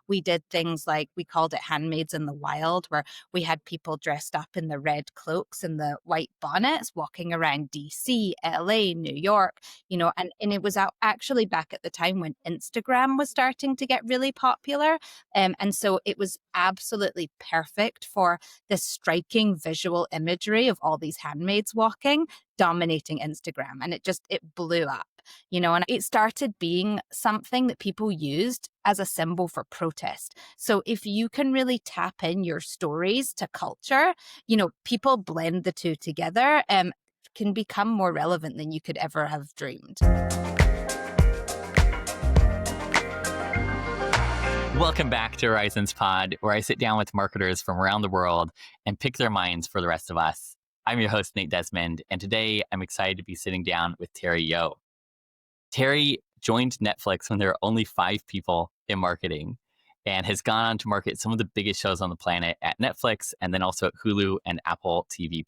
we did things like, we called it Handmaids in the Wild, where we had people dressed up in the red cloaks and the white bonnets walking around DC, LA, New York, and it was actually back at the time when Instagram was starting to get really popular. And so it was absolutely perfect for this striking visual imagery of all these handmaids walking, dominating Instagram. And it blew up, and it started being something that people used as a symbol for protest. So if you can really tap in your stories to culture, people blend the two together, can become more relevant than you could ever have dreamed. Welcome back to Horizons Pod, where I sit down with marketers from around the world and pick their minds for the rest of us. I'm your host, Nate Desmond, and today I'm excited to be sitting down with Terry Yeo. Terry joined Netflix when there were only 5 people in marketing and has gone on to market some of the biggest shows on the planet at Netflix and then also at Hulu and Apple TV+.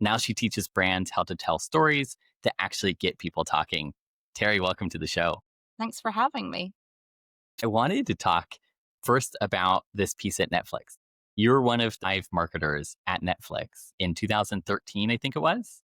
Now she teaches brands how to tell stories to actually get people talking. Terry, welcome to the show. Thanks for having me. I wanted to talk first about this piece at Netflix. You're one of 5 marketers at Netflix in 2013, I think it was?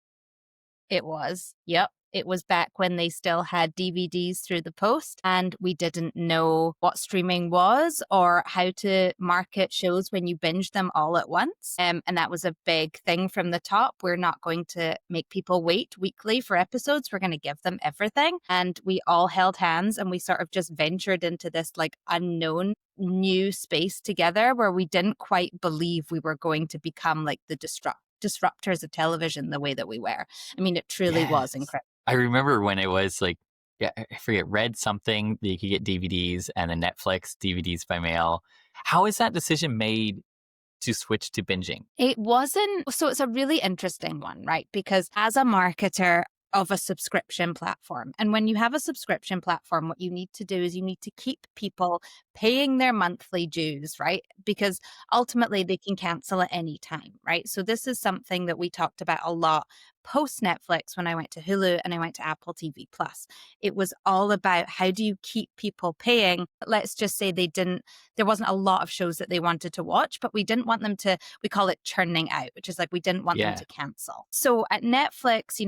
It was. Yep. It was back when they still had DVDs through the post and we didn't know what streaming was or how to market shows when you binge them all at once. And that was a big thing from the top. We're not going to make people wait weekly for episodes. We're going to give them everything. And we all held hands and we sort of just ventured into this like unknown new space together where we didn't quite believe we were going to become like the disruptors of television the way that we were. I mean, it truly was incredible. I remember when it was like, I forget, Read something that you could get DVDs and then Netflix DVDs by mail. How is that decision made to switch to binging? It wasn't. So it's a really interesting one, right? Because as a marketer of a subscription platform, and when you have a subscription platform, what you need to do is you need to keep people paying their monthly dues, right? Because ultimately they can cancel at any time, right? So this is something that we talked about a lot post Netflix when I went to Hulu and I went to Apple TV Plus. It was all about how do you keep people paying? Let's just say there wasn't a lot of shows that they wanted to watch, but we didn't want them to, we call it churning out, which is like we didn't want them to cancel. So at Netflix,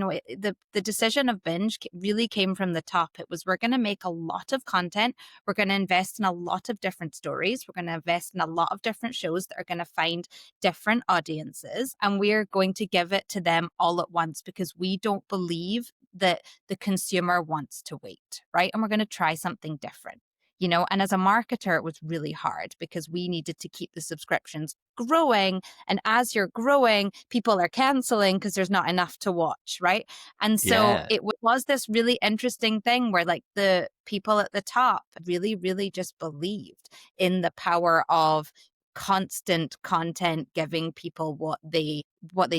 the decision of Binge really came from the top. It was, we're going to make a lot of content. We're going to invest in a lot of different stories. We're going to invest in a lot of different shows that are going to find different audiences. And we're going to give it to them all at once because we don't believe that the consumer wants to wait, right? And we're going to try something different. And as a marketer, it was really hard because we needed to keep the subscriptions growing. And as you're growing, people are canceling because there's not enough to watch, right? And so it was this really interesting thing where like the people at the top really, really just believed in the power of constant content giving people what they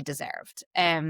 deserved.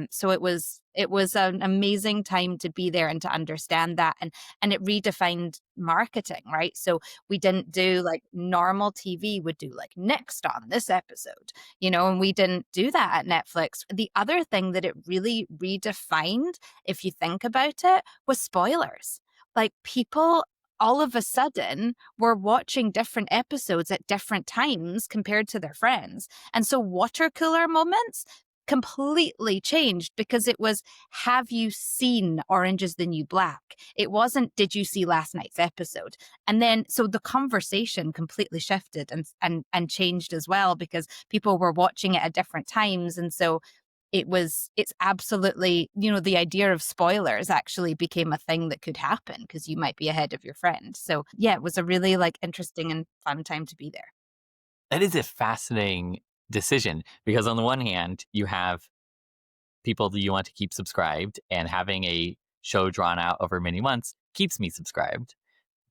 So it was an amazing time to be there and to understand that, and it redefined marketing, right? So we didn't do like normal TV would do like next on this episode, and we didn't do that at Netflix. The other thing that it really redefined, if you think about it, was spoilers. Like people all of a sudden were watching different episodes at different times compared to their friends. And so water cooler moments completely changed because it was, have you seen Orange is the New Black? It wasn't, did you see last night's episode? And then, so the conversation completely shifted and changed as well because people were watching it at different times. And so it's absolutely, the idea of spoilers actually became a thing that could happen because you might be ahead of your friend. So yeah, it was a really like interesting and fun time to be there. That is a fascinating decision because on the one hand, you have people that you want to keep subscribed and having a show drawn out over many months keeps me subscribed.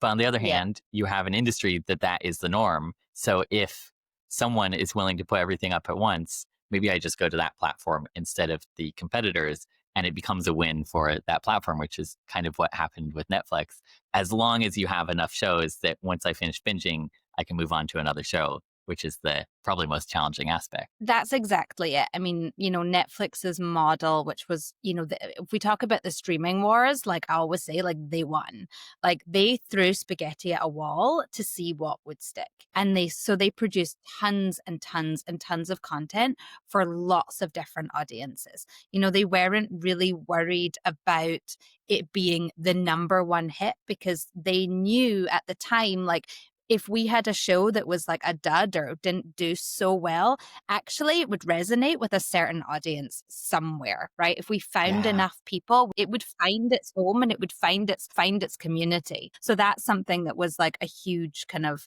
But on the other hand, you have an industry that is the norm. So if someone is willing to put everything up at once, maybe I just go to that platform instead of the competitors, and it becomes a win for that platform, which is kind of what happened with Netflix. As long as you have enough shows that once I finish binging, I can move on to another show. which is the probably most challenging aspect. That's exactly it. I mean, Netflix's model, which was, if we talk about the streaming wars, like I always say, like they won. Like they threw spaghetti at a wall to see what would stick. And they produced tons and tons and tons of content for lots of different audiences. They weren't really worried about it being the number one hit because they knew at the time, like, if we had a show that was like a dud or didn't do so well, actually it would resonate with a certain audience somewhere, right? If we found Yeah. enough people, it would find its home and it would find its community. So that's something that was like a huge kind of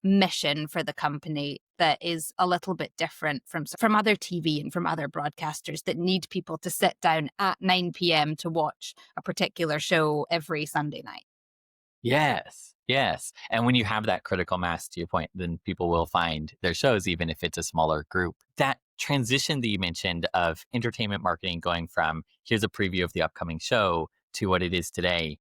mission for the company that is a little bit different from other TV and from other broadcasters that need people to sit down at 9 p.m. to watch a particular show every Sunday night. Yes. Yes. And when you have that critical mass, to your point, then people will find their shows, even if it's a smaller group. That transition that you mentioned of entertainment marketing going from here's a preview of the upcoming show to what it is today,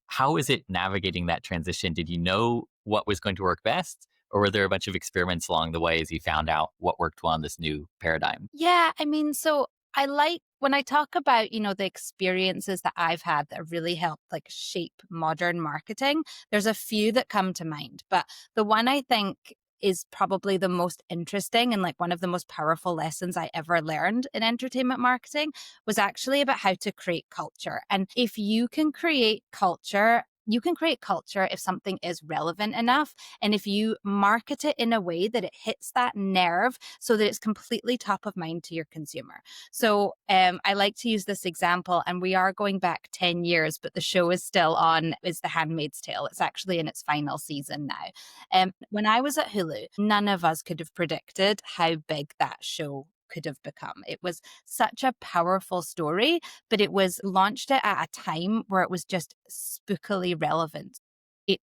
how is it navigating that transition? Did you know what was going to work best? Or were there a bunch of experiments along the way as you found out what worked well in this new paradigm? Yeah, I mean, so I like when I talk about, the experiences that I've had that have really helped like shape modern marketing, there's a few that come to mind. But the one I think is probably the most interesting and like one of the most powerful lessons I ever learned in entertainment marketing was actually about how to create culture. And if you can create culture, you can create culture if something is relevant enough and if you market it in a way that it hits that nerve so that it's completely top of mind to your consumer. So I like to use this example, and we are going back 10 years, but the show is still on, is The Handmaid's Tale. It's actually in its final season now. When I was at Hulu, none of us could have predicted how big that show could have become. It was such a powerful story, but it was launched at a time where it was just spookily relevant.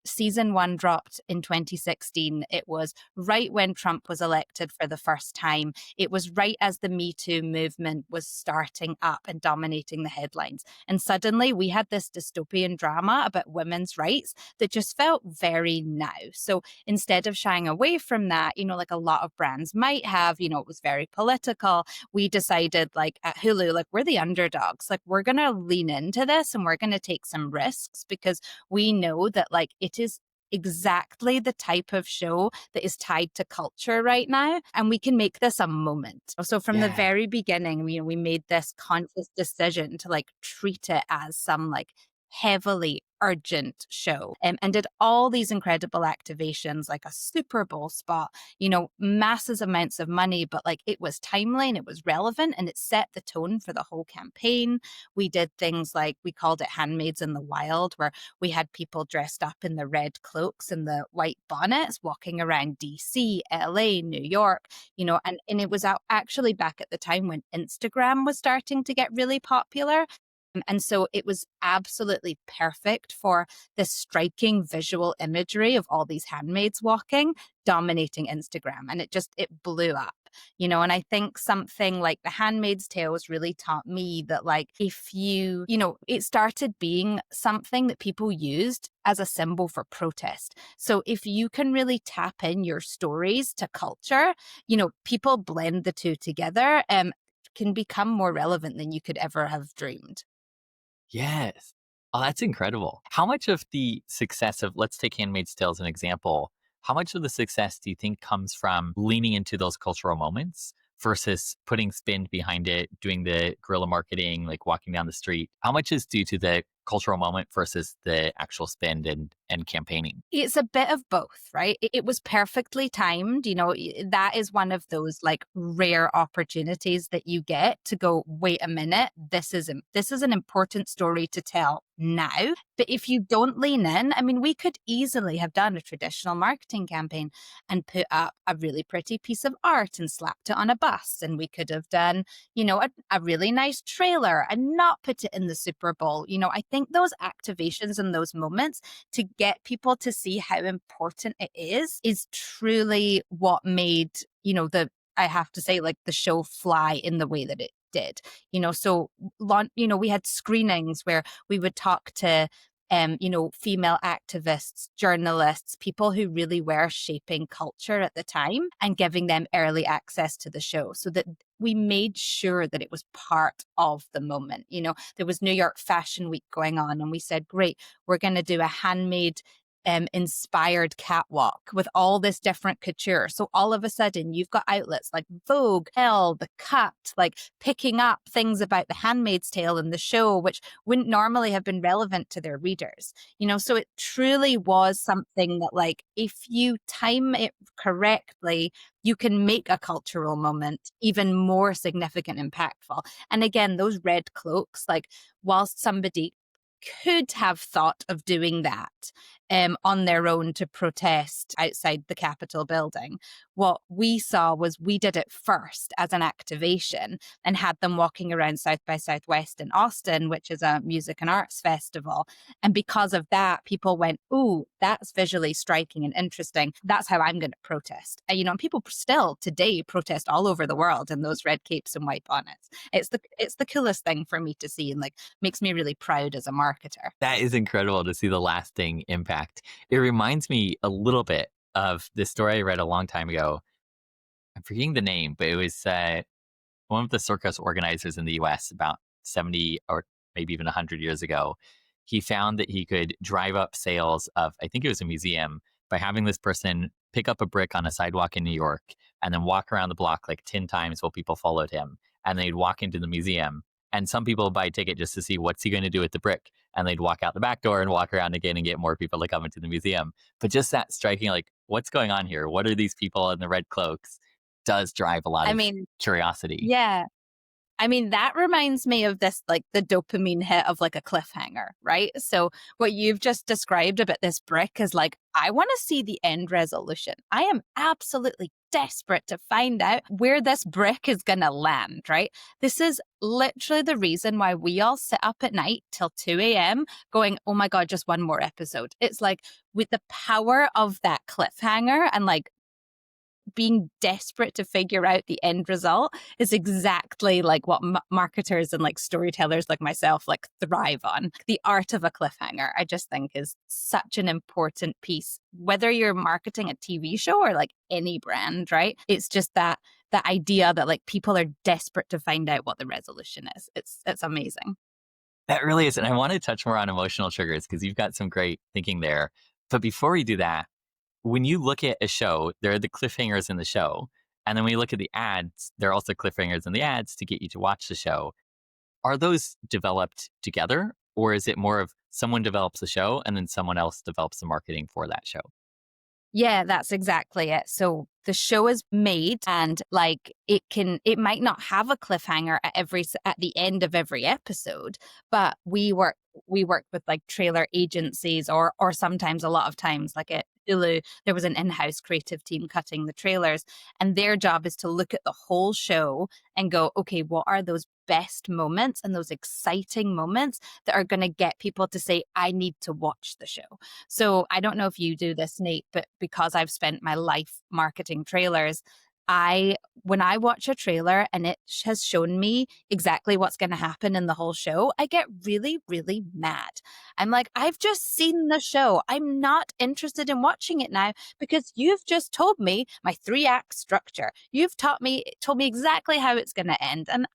Season one dropped in 2016. It was right when Trump was elected for the first time. It was right as the Me Too movement was starting up and dominating the headlines. And suddenly we had this dystopian drama about women's rights that just felt very now. So instead of shying away from that, like a lot of brands might have, it was very political. We decided, like at Hulu, like we're the underdogs. Like we're going to lean into this and we're going to take some risks because we know that like it is exactly the type of show that is tied to culture right now. And we can make this a moment. So from the Yeah. very beginning, we made this conscious decision to like treat it as some like heavily urgent show, and did all these incredible activations like a Super Bowl spot, masses amounts of money, but like it was timely and it was relevant and it set the tone for the whole campaign. We did things like we called it Handmaids in the Wild, where we had people dressed up in the red cloaks and the white bonnets walking around DC, LA, New York, and it was actually back at the time when Instagram was starting to get really popular. And so it was absolutely perfect for this striking visual imagery of all these handmaids walking, dominating Instagram. And it blew up, and I think something like The Handmaid's Tale has really taught me that, like, if it started being something that people used as a symbol for protest. So if you can really tap in your stories to culture, people blend the two together and can become more relevant than you could ever have dreamed. Yes. Oh, that's incredible. How much of the success of, let's take Handmaid's Tale as an example, how much of the success do you think comes from leaning into those cultural moments versus putting spin behind it, doing the guerrilla marketing, like walking down the street? How much is due to the cultural moment versus the actual spend and campaigning? It's a bit of both, right? It was perfectly timed. That is one of those like rare opportunities that you get to go, wait a minute, this is an important story to tell now. But if you don't lean in, I mean, we could easily have done a traditional marketing campaign and put up a really pretty piece of art and slapped it on a bus. And we could have done, a really nice trailer and not put it in the Super Bowl. I think those activations and those moments to get people to see how important it is truly what made, I have to say, like the show fly in the way that it did. So we had screenings where we would talk to female activists, journalists, people who really were shaping culture at the time and giving them early access to the show so that we made sure that it was part of the moment. There was New York Fashion Week going on, and we said, great, we're going to do a handmade inspired catwalk with all this different couture. So all of a sudden you've got outlets like Vogue, Elle, The Cut, like picking up things about the Handmaid's Tale in the show, which wouldn't normally have been relevant to their readers. So it truly was something that, like, if you time it correctly, you can make a cultural moment even more significant, impactful. And again, those red cloaks, like, whilst somebody could have thought of doing that on their own to protest outside the Capitol building, what we saw was we did it first as an activation and had them walking around South by Southwest in Austin, which is a music and arts festival. And because of that, people went, "Ooh, that's visually striking and interesting. That's how I'm going to protest." And people still today protest all over the world in those red capes and white bonnets. It's the coolest thing for me to see, and like makes me really proud as a marketer. That is incredible to see the lasting impact. It reminds me a little bit of this story I read a long time ago. I'm forgetting the name, but it was one of the circus organizers in the US about 70 or maybe even 100 years ago. He found that he could drive up sales of, I think it was a museum, by having this person pick up a brick on a sidewalk in New York and then walk around the block like 10 times while people followed him. And they'd walk into the museum. And some people would buy a ticket just to see what's he going to do with the brick. And they'd walk out the back door and walk around again and get more people to come into the museum. But just that striking, like, what's going on here? What are these people in the red cloaks? Does drive a lot I of mean, curiosity. yeah. That reminds me of this, like the dopamine hit of like a cliffhanger, right? So what you've just described about this brick is like, I want to see the end resolution. I am absolutely desperate to find out where this brick is going to land, right? This is literally the reason why we all sit up at night till 2 a.m. going, oh my God, just one more episode. It's like with the power of that cliffhanger and like being desperate to figure out the end result is exactly like what marketers and like storytellers like myself like thrive on. The art of a cliffhanger, I just think, is such an important piece, whether you're marketing a TV show or like any brand, right? It's just that idea that like people are desperate to find out what the resolution is. It's amazing. That really is. And I want to touch more on emotional triggers because you've got some great thinking there. But before we do that, when you look at a show, there are the cliffhangers in the show. And then when you look at the ads, there are also cliffhangers in the ads to get you to watch the show. Are those developed together? Or is it more of someone develops the show and then someone else develops the marketing for that show? Yeah, that's exactly it. So the show is made and like it might not have a cliffhanger at the end of every episode, but we work with like trailer agencies or sometimes a lot of times like at Hulu, there was an in-house creative team cutting the trailers, and their job is to look at the whole show and go, okay, what are those best moments and those exciting moments that are going to get people to say, I need to watch the show. So I don't know if you do this, Nate, but because I've spent my life marketing trailers, when I watch a trailer and it has shown me exactly what's going to happen in the whole show, I get really, really mad. I'm like, I've just seen the show. I'm not interested in watching it now because you've just told me my 3-act structure. You've told me exactly how it's going to end. And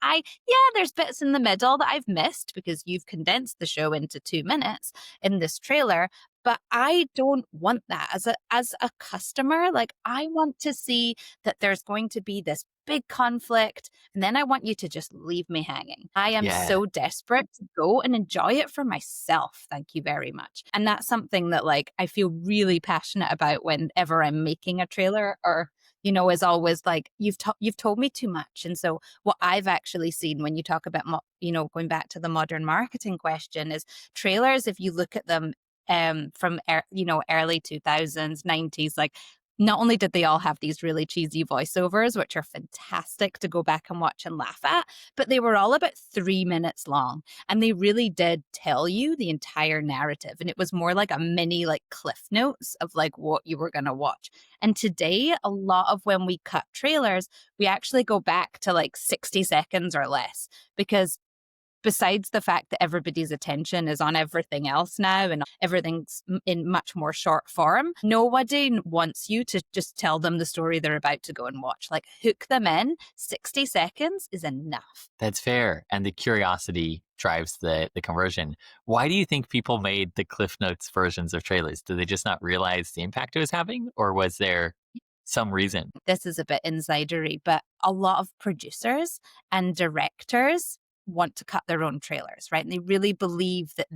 there's bits in the middle that I've missed because you've condensed the show into 2 minutes in this trailer. But I don't want that as a customer. Like, I want to see that there's going to be this big conflict, and then I want you to just leave me hanging. I am Yeah. so desperate to go and enjoy it for myself. Thank you very much. And that's something that like I feel really passionate about whenever I'm making a trailer or is always like, you've told me too much. And so what I've actually seen when you talk about, going back to the modern marketing question is trailers, if you look at them from early 2000s, 90s, like not only did they all have these really cheesy voiceovers, which are fantastic to go back and watch and laugh at, but they were all about 3 minutes long. And they really did tell you the entire narrative. And it was more like a mini like cliff notes of like what you were going to watch. And today, a lot of when we cut trailers, we actually go back to like 60 seconds or less because besides the fact that everybody's attention is on everything else now and everything's in much more short form, nobody wants you to just tell them the story they're about to go and watch. Like, hook them in. 60 seconds is enough. That's fair. And the curiosity drives the conversion. Why do you think people made the Cliff Notes versions of trailers? Did they just not realize the impact it was having? Or was there some reason? This is a bit insidery, but a lot of producers and directors want to cut their own trailers, right? And they really believe that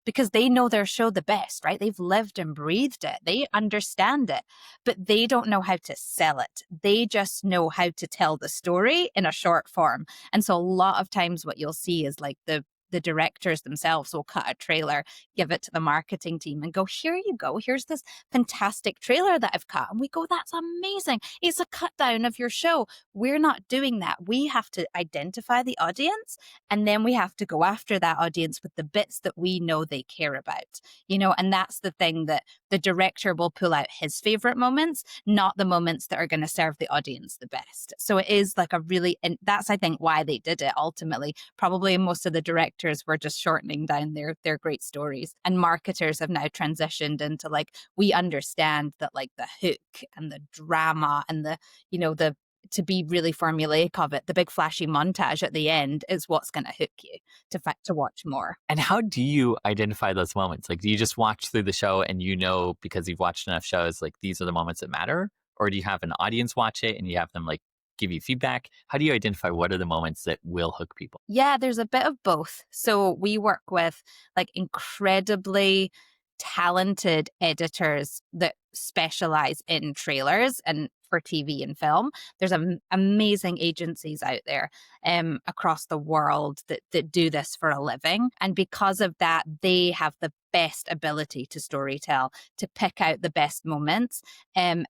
because they know their show the best, right? They've lived and breathed it. They understand it, but they don't know how to sell it. They just know how to tell the story in a short form. And so a lot of times what you'll see is like the directors themselves will cut a trailer, give it to the marketing team and go, here you go. Here's this fantastic trailer that I've cut. And we go, that's amazing. It's a cut down of your show. We're not doing that. We have to identify the audience, and then we have to go after that audience with the bits that we know they care about, and that's the thing, that the director will pull out his favorite moments, not the moments that are going to serve the audience the best. So it is like and that's, I think, why they did it ultimately. Probably most of the directors were just shortening down their great stories, and marketers have now transitioned into like, we understand that like the hook and the drama and the to be really formulaic of it, the big flashy montage at the end is what's going to hook you to watch more. And how do you identify those moments? Like, do you just watch through the show and because you've watched enough shows, like these are the moments that matter? Or do you have an audience watch it and you have them like give you feedback? How do you identify what are the moments that will hook people? Yeah, there's a bit of both. So we work with like incredibly talented editors that specialize in trailers and for TV and film. There's amazing agencies out there across the world that do this for a living. And because of that, they have the best ability to storytell, to pick out the best moments. And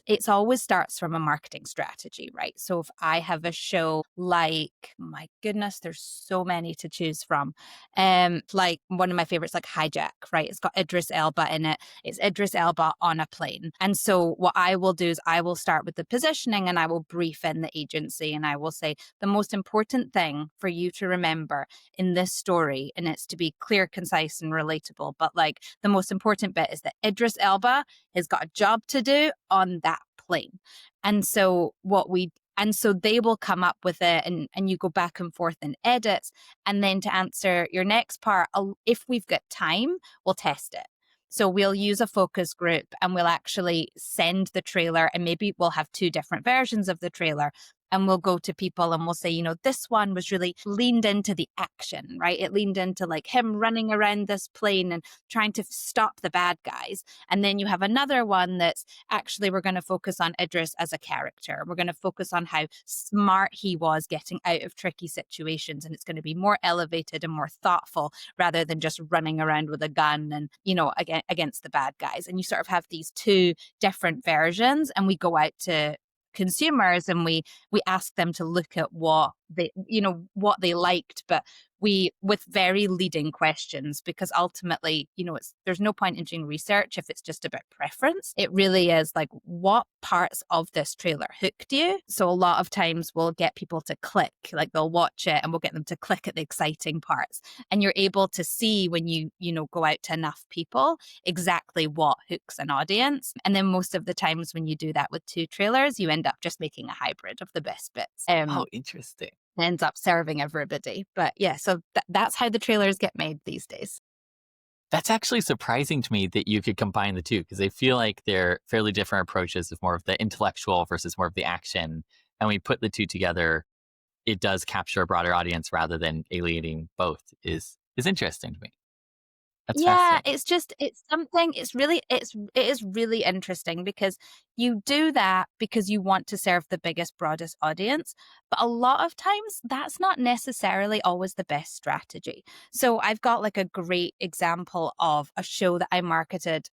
it always starts from a marketing strategy, right? So if I have a show like, my goodness, there's so many to choose from. Like one of my favorites, like Hijack, right? It's got Idris Elba in it. It's Idris Elba on a plane. And so what I will do is I will start with the positioning and I will brief in the agency and I will say, the most important thing for you to remember in this story, and it's to be clear, concise, and relatable, but like the most important bit is that Idris Elba has got a job to do on that plane. And so they will come up with it and you go back and forth in edits. And then to answer your next part, if we've got time, we'll test it. So we'll use a focus group and we'll actually send the trailer, and maybe we'll have two different versions of the trailer. And we'll go to people and we'll say, this one was really leaned into the action, right? It leaned into like him running around this plane and trying to stop the bad guys. And then you have another one that's actually, we're going to focus on Idris as a character. We're going to focus on how smart he was getting out of tricky situations. And it's going to be more elevated and more thoughtful rather than just running around with a gun and, against the bad guys. And you sort of have these two different versions, and we go out to consumers and we ask them to look at what they liked, but with very leading questions, because ultimately, there's no point in doing research if it's just about preference. It really is like, what parts of this trailer hooked you? So a lot of times we'll get people to click, like they'll watch it and we'll get them to click at the exciting parts. And you're able to see when you go out to enough people exactly what hooks an audience. And then most of the times when you do that with two trailers, you end up just making a hybrid of the best bits. Oh, interesting. Ends up serving everybody. But yeah, so that's how the trailers get made these days. That's actually surprising to me that you could combine the two, because I feel like they're fairly different approaches of more of the intellectual versus more of the action. And we put the two together, it does capture a broader audience rather than alienating both is interesting to me. That's fascinating. It is really interesting because you do that because you want to serve the biggest, broadest audience. But a lot of times that's not necessarily always the best strategy. So I've got like a great example of a show that I marketed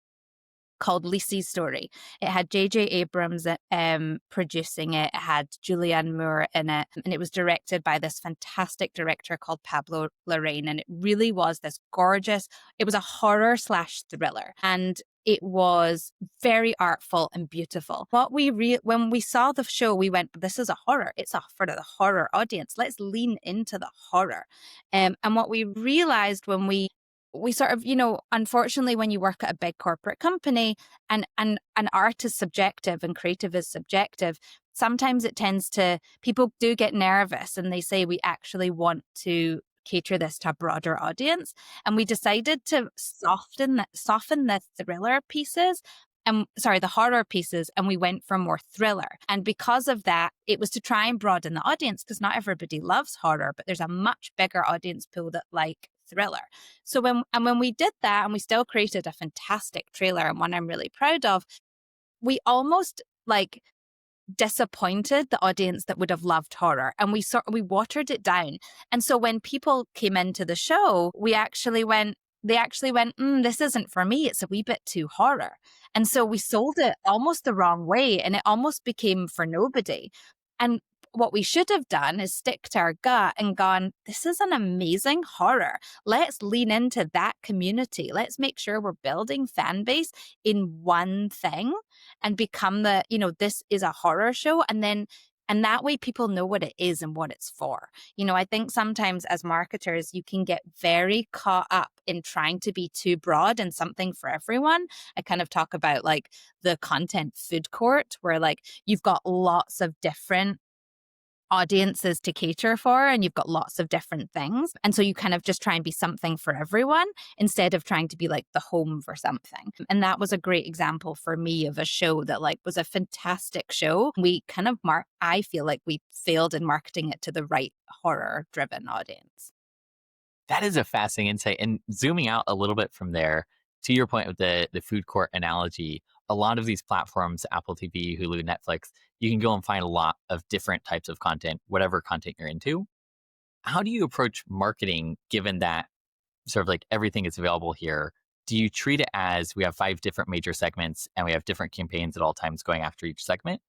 called Lisey's Story. It had J.J. Abrams producing it. It had Julianne Moore in it. And it was directed by this fantastic director called Pablo Larraín. And it really was this gorgeous, it was a horror/thriller. And It was very artful and beautiful. When we saw the show, we went, "This is a horror. It's a for the horror audience. Let's lean into the horror." And what we realized when we sort of, unfortunately, when you work at a big corporate company and art is subjective and creative is subjective, sometimes it tends to, people do get nervous and they say, we actually want to cater this to a broader audience. And we decided to soften the thriller pieces and the horror pieces, and we went for more thriller. And because of that, it was to try and broaden the audience, because not everybody loves horror, but there's a much bigger audience pool that like thriller. So when we did that, and we still created a fantastic trailer and one I'm really proud of, we almost like disappointed the audience that would have loved horror, and we watered it down. And so when people came into the show, they actually went, this isn't for me, it's a wee bit too horror. And so we sold it almost the wrong way, and it almost became for nobody. And what we should have done is stick to our gut and gone, this is an amazing horror. Let's lean into that community. Let's make sure we're building fan base in one thing and become this is a horror show. And that way people know what it is and what it's for. I think sometimes as marketers, you can get very caught up in trying to be too broad and something for everyone. I kind of talk about like the content food court, where like you've got lots of different audiences to cater for, and you've got lots of different things. And so you kind of just try and be something for everyone instead of trying to be like the home for something. And that was a great example for me of a show that like was a fantastic show. We kind of I feel like we failed in marketing it to the right horror driven audience. That is a fascinating insight. And zooming out a little bit from there, to your point with the food court analogy, a lot of these platforms, Apple TV, Hulu, Netflix, you can go and find a lot of different types of content, whatever content you're into. How do you approach marketing given that sort of like everything is available here? Do you treat it as we have 5 different major segments and we have different campaigns at all times going after each segment?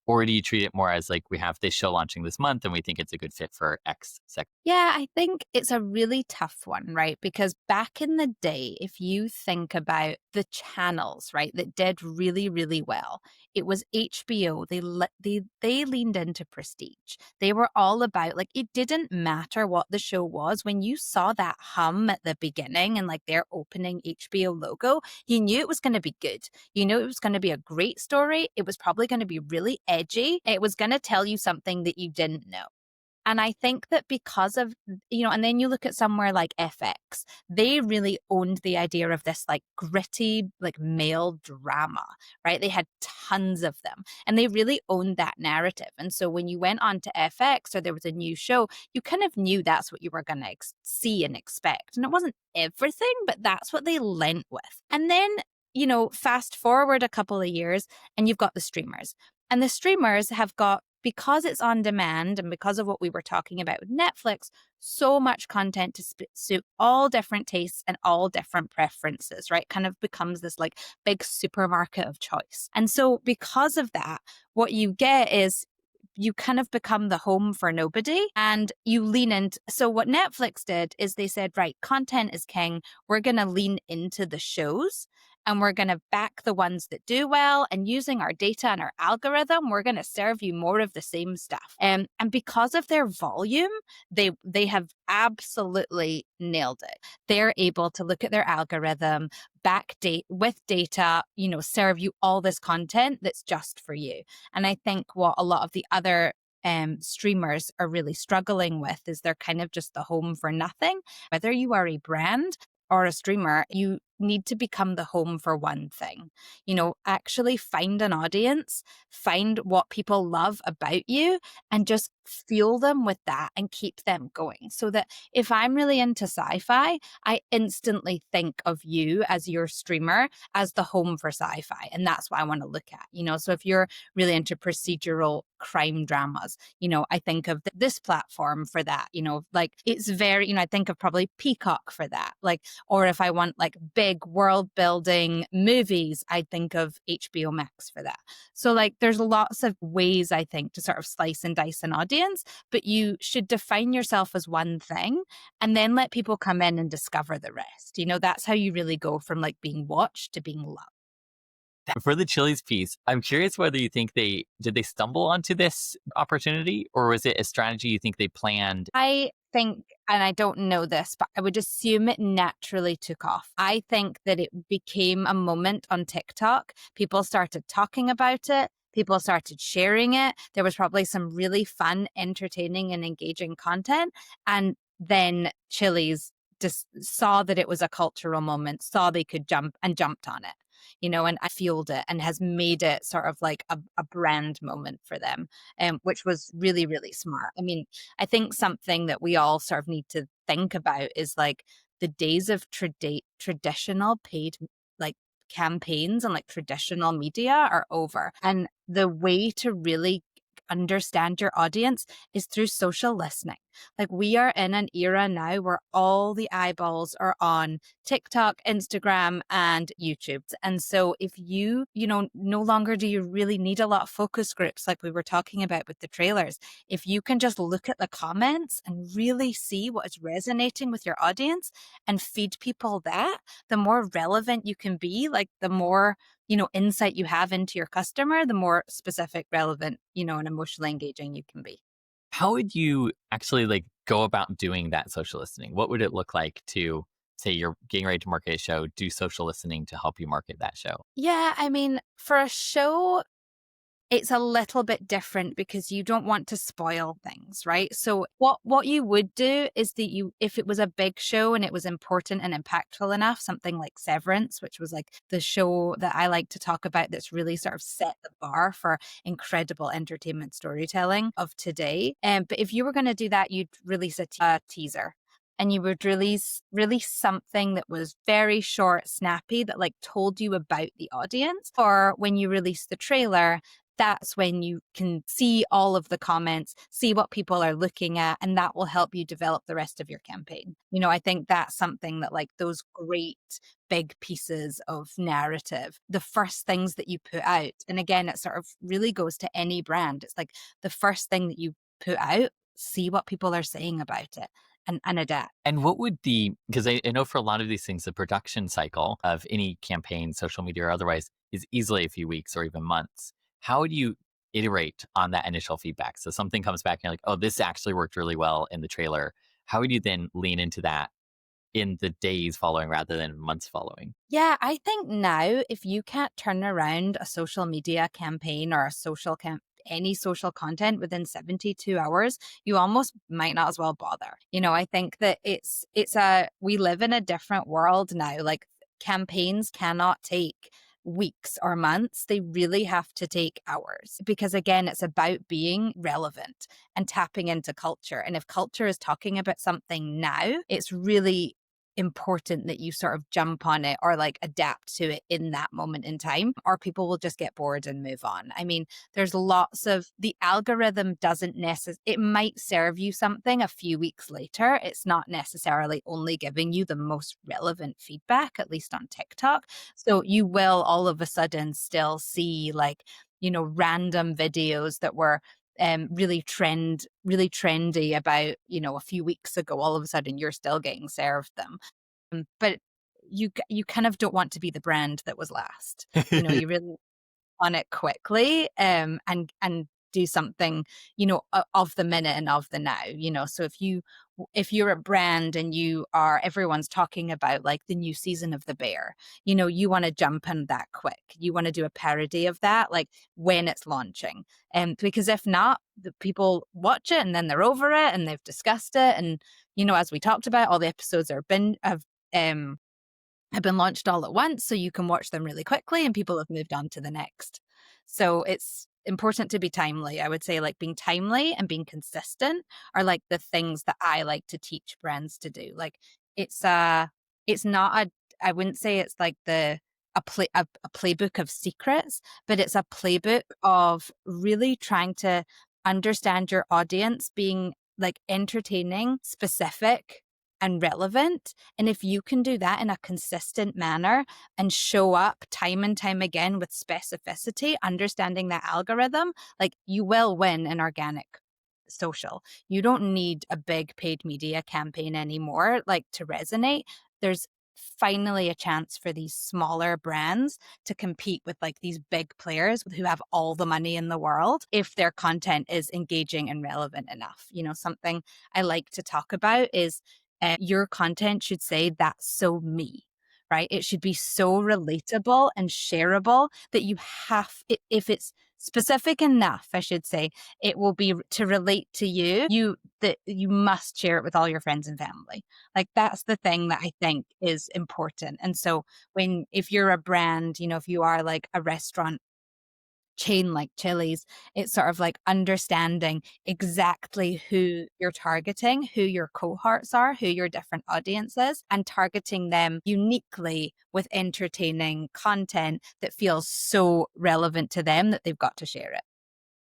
Or do you treat it more as like we have this show launching this month and we think it's a good fit for X segment? Yeah, I think it's a really tough one, right? Because back in the day, if you think about the channels, right, that did really, really well, it was HBO. They leaned into prestige. They were all about, like, it didn't matter what the show was. When you saw that hum at the beginning and like their opening HBO logo, you knew it was going to be good. You knew it was going to be a great story. It was probably going to be really edgy. It was going to tell you something that you didn't know. And I think that because of, and then you look at somewhere like FX, they really owned the idea of this like gritty, like male drama, right? They had tons of them and they really owned that narrative. And so when you went on to FX or there was a new show, you kind of knew that's what you were going to see and expect. And it wasn't everything, but that's what they lent with. And then, fast forward a couple of years and you've got the streamers. And the streamers have got, because it's on demand and because of what we were talking about with Netflix, so much content to suit all different tastes and all different preferences, right? Kind of becomes this like big supermarket of choice. And so because of that, what you get is you kind of become the home for nobody and you lean into. So what Netflix did is they said, right, content is king. We're going to lean into the shows and we're going to back the ones that do well. And using our data and our algorithm, we're going to serve you more of the same stuff. And because of their volume, they have absolutely nailed it. They're able to look at their algorithm, backdate with data, serve you all this content that's just for you. And I think what a lot of the other streamers are really struggling with is they're kind of just the home for nothing. Whether you are a brand or a streamer, you need to become the home for one thing. Actually find an audience, find what people love about you, and just fuel them with that and keep them going. So that if I'm really into sci-fi, I instantly think of you as your streamer as the home for sci-fi. And that's what I want to look at. So if you're really into procedural crime dramas, I think of this platform for that. Like it's very, I think of probably Peacock for that. Like, or if I want like big world building movies, I think of HBO Max for that. So like there's lots of ways I think to sort of slice and dice an audience, but you should define yourself as one thing and then let people come in and discover the rest. That's how you really go from like being watched to being loved. For the Chili's piece, I'm curious whether you think they stumble onto this opportunity, or was it a strategy you think they planned? I think, and I don't know this, but I would assume it naturally took off. I think that it became a moment on TikTok. People started talking about it. People started sharing it. There was probably some really fun, entertaining, and engaging content. And then Chili's just saw that it was a cultural moment, saw they could jump and jumped on it, and I fueled it and has made it sort of like a brand moment for them, which was really, really smart. I mean, I think something that we all sort of need to think about is like the days of traditional paid like campaigns and like traditional media are over. And the way to really understand your audience is through social listening. Like we are in an era now where all the eyeballs are on TikTok, Instagram, and YouTube. And so if no longer do you really need a lot of focus groups like we were talking about with the trailers. If you can just look at the comments and really see what is resonating with your audience and feed people that, the more relevant you can be, like the more insight you have into your customer, the more specific, relevant, and emotionally engaging you can be. How would you actually like go about doing that social listening? What would it look like to say you're getting ready to market a show, do social listening to help you market that show? Yeah, I mean, for a show, it's a little bit different because you don't want to spoil things, right? So what you would do is that if it was a big show and it was important and impactful enough, something like Severance, which was like the show that I like to talk about that's really sort of set the bar for incredible entertainment storytelling of today. But if you were going to do that, you'd release a teaser. And you would release something that was very short, snappy, that like told you about the audience. Or when you release the trailer, that's when you can see all of the comments, see what people are looking at, and that will help you develop the rest of your campaign. I think that's something that like those great big pieces of narrative, the first things that you put out, and again, it sort of really goes to any brand. It's like the first thing that you put out, see what people are saying about it and adapt. And what would because I know for a lot of these things, the production cycle of any campaign, social media or otherwise, is easily a few weeks or even months. How would you iterate on that initial feedback? So something comes back and you're like, oh, this actually worked really well in the trailer. How would you then lean into that in the days following rather than months following? Yeah, I think now if you can't turn around a social media campaign or any social content within 72 hours, you almost might not as well bother. I think that we live in a different world now. Like campaigns cannot take weeks or months. They really have to take hours because again, it's about being relevant and tapping into culture. And if culture is talking about something now, it's really important that you sort of jump on it or like adapt to it in that moment in time, or people will just get bored and move on. I mean, there's lots of the algorithm doesn't necessarily, it might serve you something a few weeks later. It's not necessarily only giving you the most relevant feedback, at least on TikTok. So you will all of a sudden still see like, random videos that were really trendy about, a few weeks ago, all of a sudden you're still getting served them. But you kind of don't want to be the brand that was last. You really on it quickly, and do something, of the minute and of the now, so if you're a brand and everyone's talking about like the new season of The Bear, you want to jump in that quick. You want to do a parody of that, like when it's launching. Because if not, the people watch it and then they're over it and they've discussed it. And, as we talked about, all the episodes have been launched all at once, so you can watch them really quickly and people have moved on to the next. So it's important to be timely. I would say like being timely and being consistent are like the things that I like to teach brands to do. Like it's not I wouldn't say it's like a playbook of secrets, but it's a playbook of really trying to understand your audience, being like entertaining, specific, and relevant. And if you can do that in a consistent manner and show up time and time again with specificity, understanding that algorithm, like you will win in organic social. You don't need a big paid media campaign anymore, like to resonate. There's finally a chance for these smaller brands to compete with like these big players who have all the money in the world if their content is engaging and relevant enough. Something I like to talk about is your content should say, "That's so me." Right? It should be so relatable and shareable that if it's specific enough, I should say, it will be to relate to that you must share it with all your friends and family. Like that's the thing that I think is important. And so if you're a brand, if you are like a restaurant chain like Chili's, it's sort of like understanding exactly who you're targeting, who your cohorts are, who your different audience is, and targeting them uniquely with entertaining content that feels so relevant to them that they've got to share it.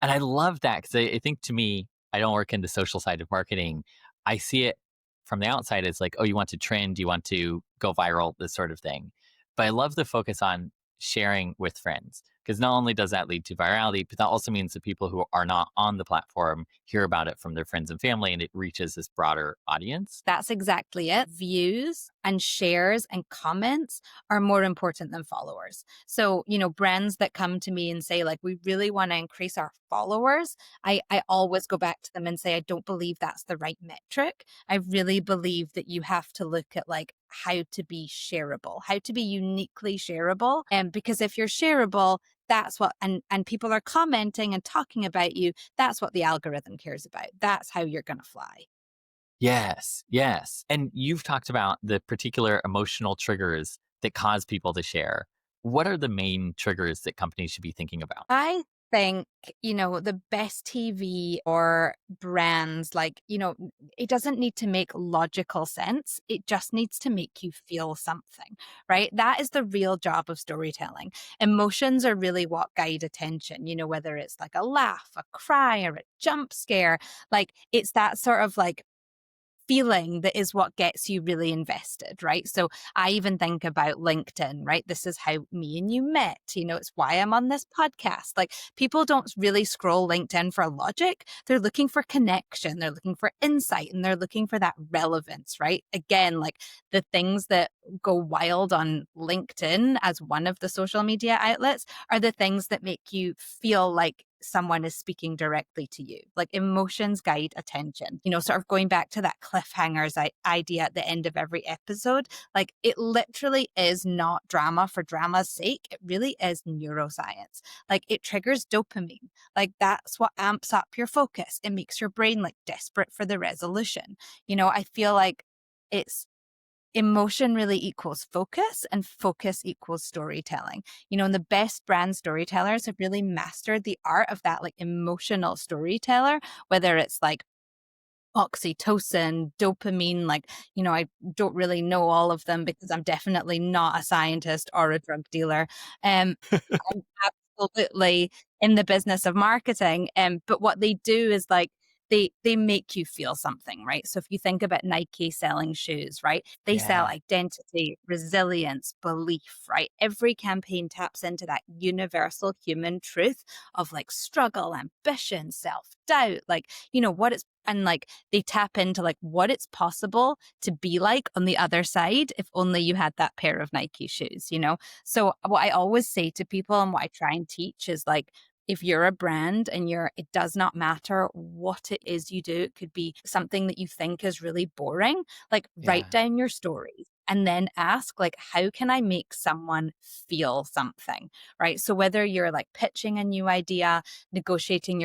And I love that because I think to me, I don't work in the social side of marketing. I see it from the outside as like, oh, you want to trend, you want to go viral, this sort of thing. But I love the focus on sharing with friends because not only does that lead to virality, but that also means that people who are not on the platform hear about it from their friends and family and it reaches this broader audience. That's exactly it. Views and shares and comments are more important than followers. So, brands that come to me and say, like, we really want to increase our followers, I always go back to them and say, I don't believe that's the right metric. I really believe that you have to look at like how to be shareable, how to be uniquely shareable. And because if you're shareable, that's what and people are commenting and talking about you, that's what the algorithm cares about. That's how you're going to fly. Yes, yes. And you've talked about the particular emotional triggers that cause people to share. What are the main triggers that companies should be thinking about? I think, the best TV or brands, like, it doesn't need to make logical sense. It just needs to make you feel something, right? That is the real job of storytelling. Emotions are really what guide attention, whether it's like a laugh, a cry, or a jump scare. Like, it's that sort of like feeling that is what gets you really invested, right? So I even think about LinkedIn, right? This is how me and you met. It's why I'm on this podcast. Like people don't really scroll LinkedIn for logic. They're looking for connection. They're looking for insight and they're looking for that relevance, right? Again, like the things that go wild on LinkedIn as one of the social media outlets are the things that make you feel like someone is speaking directly to you. Like emotions guide attention, sort of going back to that cliffhangers idea at the end of every episode. Like it literally is not drama for drama's sake. It really is neuroscience. Like it triggers dopamine. Like that's what amps up your focus. It makes your brain like desperate for the resolution. I feel like it's emotion really equals focus and focus equals storytelling. And the best brand storytellers have really mastered the art of that like emotional storyteller, whether it's like oxytocin, dopamine, like, I don't really know all of them because I'm definitely not a scientist or a drug dealer. I'm absolutely in the business of marketing. But what they do is like they make you feel something, right? So if you think about Nike selling shoes, right? They sell Yeah. identity, resilience, belief, right? Every campaign taps into that universal human truth of like struggle, ambition, self-doubt, like, what it's and like they tap into like what it's possible to be like on the other side if only you had that pair of Nike shoes. So what I always say to people and what I try and teach is like, if you're a brand and it does not matter what it is you do, it could be something that you think is really boring, like write Yeah. down your stories and then ask like, how can I make someone feel something, right? So whether you're like pitching a new idea, negotiating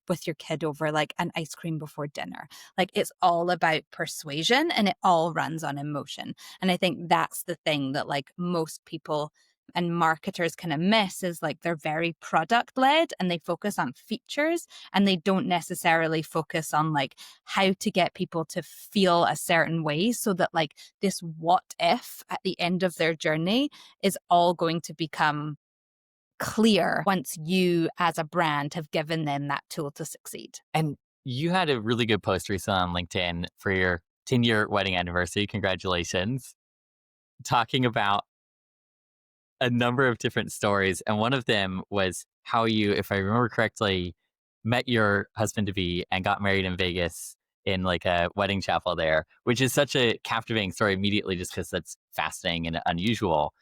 with your kid over like an ice cream before dinner. Like it's all about persuasion and it all runs on emotion. And I think that's the thing that like most people and marketers kind of miss is like they're very product led and they focus on features and they don't necessarily focus on like how to get people to feel a certain way so that like this what if at the end of their journey is all going to become clear once you as a brand have given them that tool to succeed. And you had a really good post recently on LinkedIn for your 10-year wedding anniversary. Congratulations. Talking about a number of different stories. And one of them was how you, if I remember correctly, met your husband to be and got married in Vegas in like a wedding chapel there, which is such a captivating story immediately just because that's fascinating and unusual.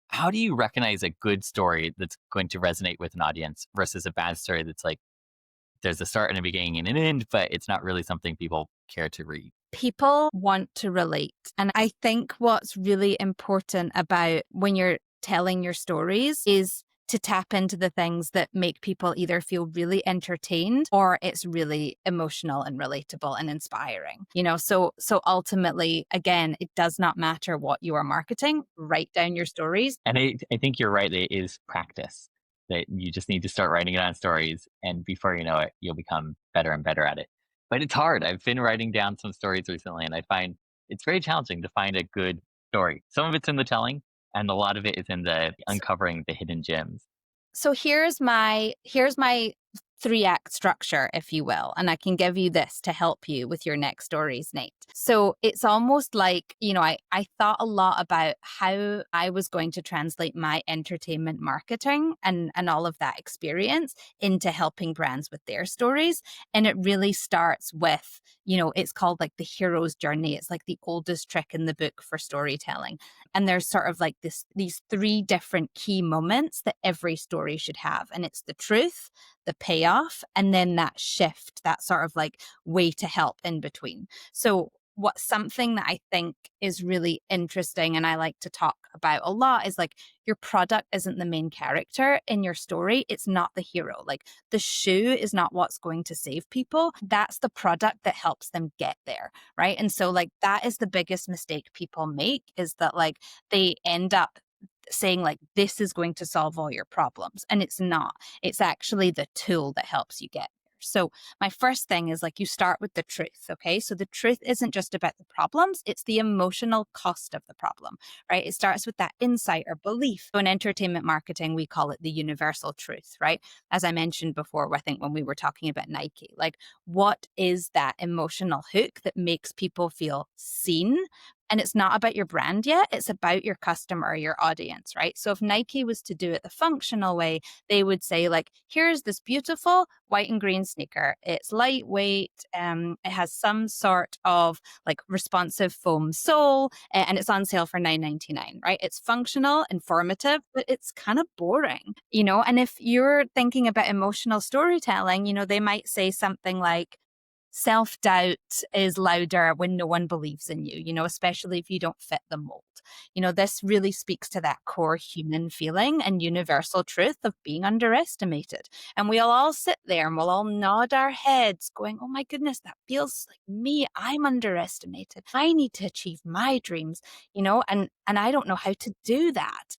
How do you recognize a good story that's going to resonate with an audience versus a bad story that's like there's a start and a beginning and an end, but it's not really something people care to read? People want to relate. And I think what's really important about when you're telling your stories is to tap into the things that make people either feel really entertained or it's really emotional and relatable and inspiring. So ultimately, again, it does not matter what you are marketing, write down your stories. And I think you're right. It is practice that you just need to start writing it on stories. And before you know it, you'll become better and better at it. But it's hard. I've been writing down some stories recently, and I find it's very challenging to find a good story. Some of it's in the telling, and a lot of it is in the uncovering the hidden gems. So here's my 3-act structure, if you will, and I can give you this to help you with your next stories, Nate. So it's almost like, I thought a lot about how I was going to translate my entertainment marketing and all of that experience into helping brands with their stories. And it really starts with, it's called like the hero's journey. It's like the oldest trick in the book for storytelling. And there's sort of like these 3 different key moments that every story should have. And it's the truth, the payoff, and then that shift, that sort of like way to help in between. So what's something that I think is really interesting and I like to talk about a lot is like your product isn't the main character in your story. It's not the hero. Like the shoe is not what's going to save people. That's the product that helps them get there. Right. And so like that is the biggest mistake people make is that like they end up saying like this is going to solve all your problems, and it's not. It's actually the tool that helps you get there. So my first thing is like you start with the truth. Okay, so the truth isn't just about the problems, it's the emotional cost of the problem. Right, it starts with that insight or belief. So in entertainment marketing we call it the universal truth. Right, as I mentioned before, I think when we were talking about Nike, like what is that emotional hook that makes people feel seen? And it's not about your brand yet, it's about your customer, your audience, right? So if Nike was to do it the functional way, they would say like, here's this beautiful white and green sneaker. It's lightweight, it has some sort of like responsive foam sole, and it's on sale for $9.99, right? It's functional, informative, but it's kind of boring, And if you're thinking about emotional storytelling, they might say something like, self doubt is louder when no one believes in you, especially if you don't fit the mold. This really speaks to that core human feeling and universal truth of being underestimated. And we'll all sit there and we'll all nod our heads, going, oh my goodness, that feels like me. I'm underestimated. I need to achieve my dreams, and I don't know how to do that.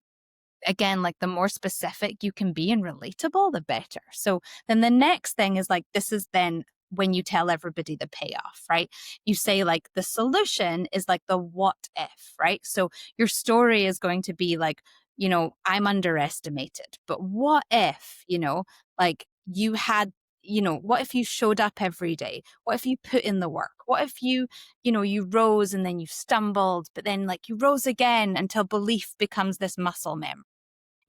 Again, like the more specific you can be and relatable, the better. So then the next thing is like, this is then when you tell everybody the payoff, right? You say like the solution is like the what if, right? So your story is going to be like, I'm underestimated, but what if, like you had, what if you showed up every day? What if you put in the work? What if you rose and then you stumbled, but then like you rose again until belief becomes this muscle memory?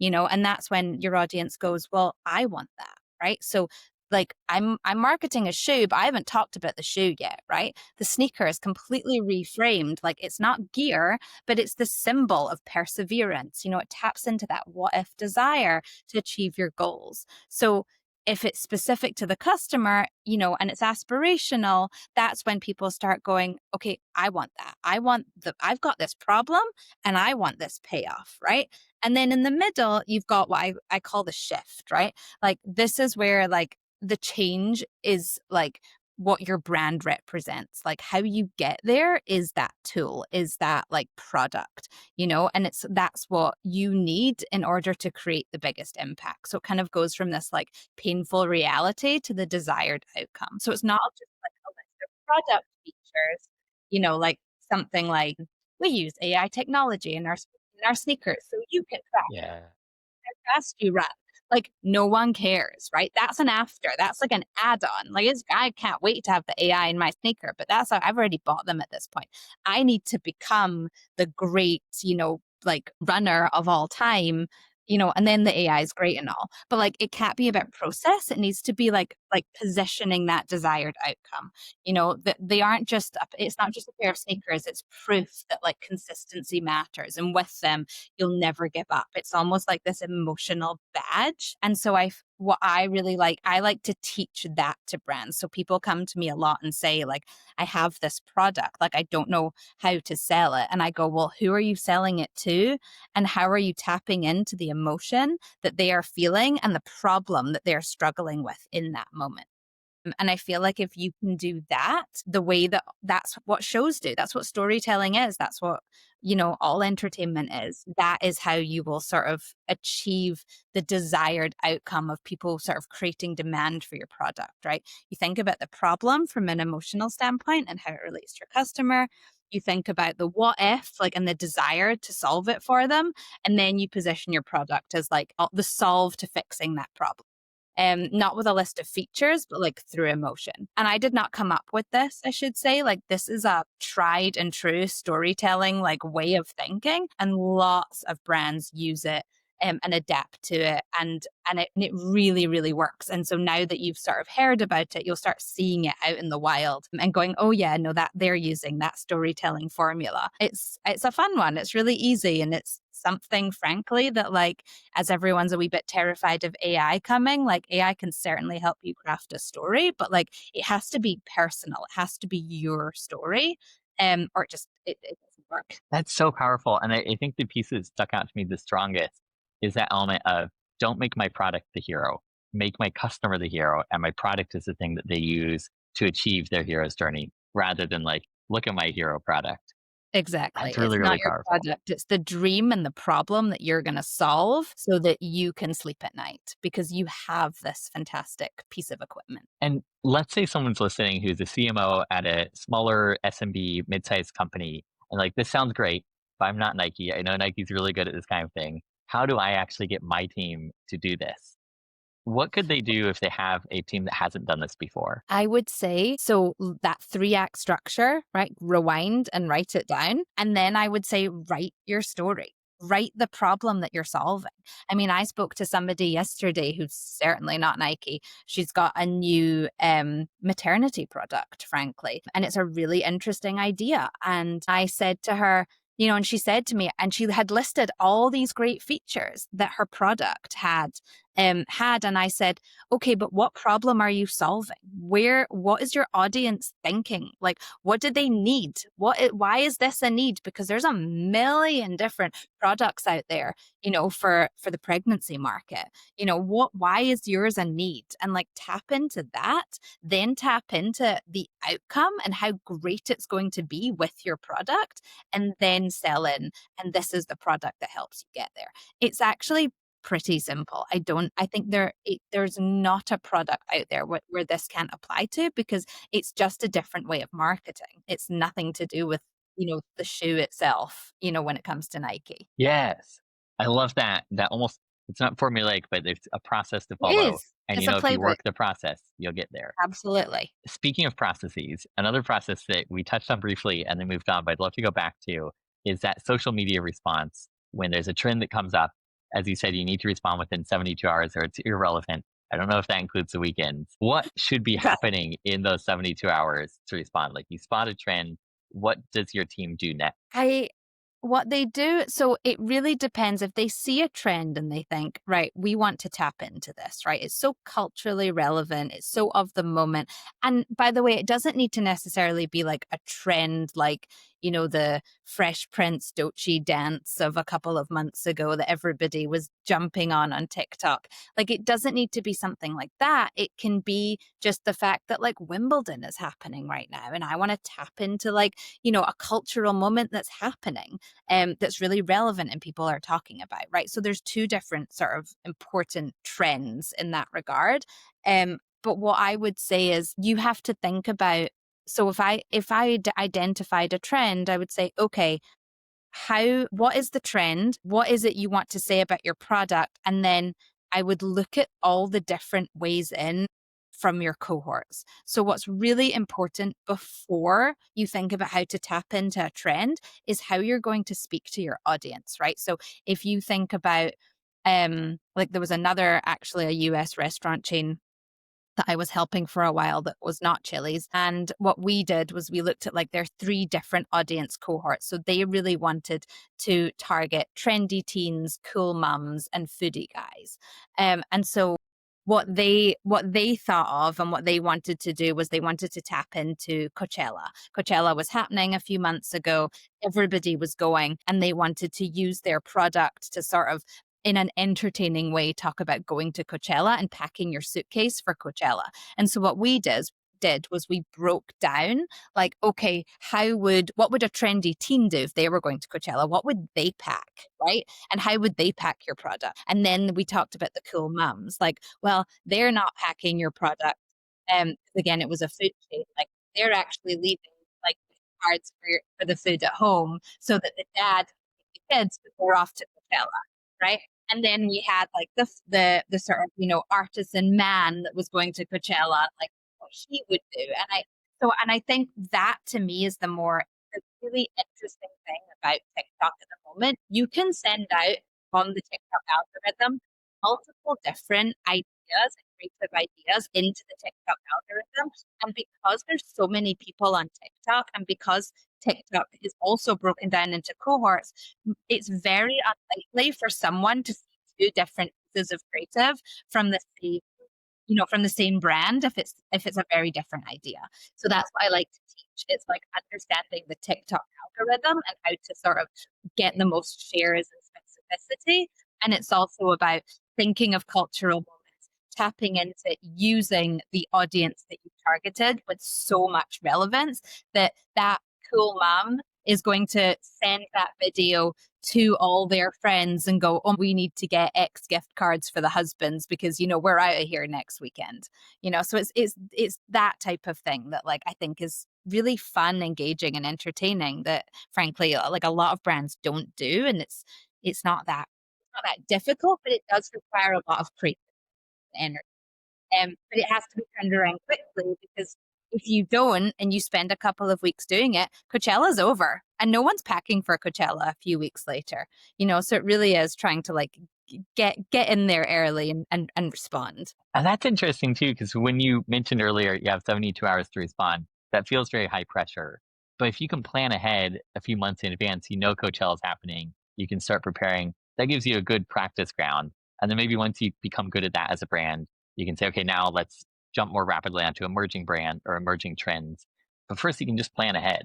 And that's when your audience goes, well, I want that, right? So like I'm marketing a shoe, but I haven't talked about the shoe yet, right? The sneaker is completely reframed. Like it's not gear, but it's the symbol of perseverance. It taps into that what if desire to achieve your goals. So if it's specific to the customer, and it's aspirational, that's when people start going, okay, I want that. I've got this problem and I want this payoff, right? And then in the middle, you've got what I call the shift, right? Like this is where like the change is like what your brand represents. Like how you get there is that tool, is that like product, and that's what you need in order to create the biggest impact. So it kind of goes from this like painful reality to the desired outcome. So it's not just like a list of product features, like something like we use AI technology in our sneakers so you can track Yeah. how fast you run. Like no one cares, right? That's an after. That's like an add-on. Like I can't wait to have the AI in my sneaker, but I've already bought them at this point. I need to become the great, like runner of all time And then the AI is great and all, but like it can't be about process. It needs to be like positioning that desired outcome. That they aren't just it's not just a pair of sneakers. It's proof that like consistency matters, and with them, you'll never give up. It's almost like this emotional badge. And so what I really like, I like to teach that to brands. So people come to me a lot and say like, I have this product, like I don't know how to sell it, and I go, well, who are you selling it to? And how are you tapping into the emotion that they are feeling and the problem that they're struggling with in that moment? And I feel like if you can do that, the way that's what shows do, that's what storytelling is, that's what, all entertainment is. That is how you will sort of achieve the desired outcome of people sort of creating demand for your product, right? You think about the problem from an emotional standpoint and how it relates to your customer. You think about the what if, like, and the desire to solve it for them. And then you position your product as like the solve to fixing that problem, not with a list of features, but like through emotion. And I did not come up with this, I should say. Like this is a tried and true storytelling like way of thinking, and lots of brands use it. And adapt to it, and it really really works. And so now that you've sort of heard about it, you'll start seeing it out in the wild and going, oh yeah, no, that they're using that storytelling formula. It's a fun one. It's really easy, and it's something frankly that like, as everyone's a wee bit terrified of AI coming, like AI can certainly help you craft a story, but like it has to be personal. It has to be your story. Or it doesn't work. That's so powerful. And I think the piece that stuck out to me the strongest is that element of don't make my product the hero, make my customer the hero. And my product is the thing that they use to achieve their hero's journey rather than like, look at my hero product. Exactly. That's It's really, not really your powerful. product, it's the dream and the problem that you're gonna solve so that you can sleep at night because you have this fantastic piece of equipment. And let's say someone's listening who's a CMO at a smaller SMB mid-sized company, and like, this sounds great, but I'm not Nike. I know Nike's really good at this kind of thing. How do I actually get my team to do this? What could they do if they have a team that hasn't done this before? I would say so that 3-act structure, right? Rewind and write it down. And then I would say write your story. Write the problem that you're solving. I mean, I spoke to somebody yesterday who's certainly not Nike. She's got a new maternity product, frankly, and it's a really interesting idea. And I said to her, and she said to me, and she had listed all these great features that her product had, and I said, okay, but what problem are you solving? What is your audience thinking? Like, what do they need? Why is this a need? Because there's a million different products out there, for the pregnancy market. Why is yours a need? And like tap into that, then tap into the outcome and how great it's going to be with your product, and then sell in. And this is the product that helps you get there. It's actually pretty simple. I think there's not a product out there where this can't apply to, because it's just a different way of marketing. It's nothing to do with, the shoe itself, when it comes to Nike. Yes. I love that. That almost, it's not formulaic, but it's a process to It follow. is. And It's a if you playbook. work the process, you'll get there. Absolutely. Speaking of processes, another process that we touched on briefly and then moved on, but I'd love to go back to is that social media response. When there's a trend that comes up, as you said, you need to respond within 72 hours or it's irrelevant. I don't know if that includes the weekends. What should be happening in those 72 hours to respond? Like, you spot a trend. What does your team do next? I What they do, so it really depends. If they see a trend and they think, right, we want to tap into this, right? It's so culturally relevant, it's so of the moment. And by the way, it doesn't need to necessarily be like a trend like, the Fresh Prince Doechii dance of a couple of months ago that everybody was jumping on TikTok. Like, it doesn't need to be something like that. It can be just the fact that like Wimbledon is happening right now, and I want to tap into like, a cultural moment that's happening, that's really relevant and people are talking about, right? So there's two different sort of important trends in that regard. But what I would say is you have to think about. So if I identified a trend, I would say, okay, what is the trend? What is it you want to say about your product? And then I would look at all the different ways in from your cohorts. So what's really important before you think about how to tap into a trend is how you're going to speak to your audience, right? So if you think about Like there was another, actually a US restaurant chain that I was helping for a while that was not Chili's. And what we did was we looked at like their three different audience cohorts. So they really wanted to target trendy teens, cool mums, and foodie guys. And so what they thought of and what they wanted to do was they wanted to tap into Coachella. Coachella was happening a few months ago. Everybody was going, and they wanted to use their product to sort of in an entertaining way talk about going to Coachella and packing your suitcase for Coachella. And so what we did was we broke down like, okay, what would a trendy teen do if they were going to Coachella? What would they pack, right? And how would they pack your product? And then we talked about the cool mums, like, well, they're not packing your product. Again, it was a food chain. Like they're actually leaving like cards for the food at home so that the dad can take the kids before off to Coachella, right? And then we had like the sort of, artisan man that was going to Coachella, like what he would do. And I think that to me is the really interesting thing about TikTok at the moment. You can send out on the TikTok algorithm multiple different ideas and creative ideas into the TikTok algorithm. And because there's so many people on TikTok, and because TikTok is also broken down into cohorts, it's very unlikely for someone to see two different pieces of creative from the same, from the same brand if it's a very different idea. So that's what I like to teach. It's like understanding the TikTok algorithm and how to sort of get the most shares and specificity. And it's also about thinking of cultural moments, tapping into using the audience that you've targeted with so much relevance that cool mom is going to send that video to all their friends and go, oh, we need to get X gift cards for the husbands because, we're out of here next weekend. So it's that type of thing that like I think is really fun, engaging, and entertaining that frankly like a lot of brands don't do. And it's not that difficult, but it does require a lot of creative energy. But it has to be turned around quickly because if you don't and you spend a couple of weeks doing it, Coachella's over and no one's packing for Coachella a few weeks later. So it really is trying to like get in there early and respond. And that's interesting too, because when you mentioned earlier you have 72 hours to respond, that feels very high pressure. But if you can plan ahead a few months in advance, Coachella is happening, you can start preparing. That gives you a good practice ground. And then maybe once you become good at that as a brand, you can say, okay, now let's jump more rapidly onto emerging brand or emerging trends. But first, you can just plan ahead.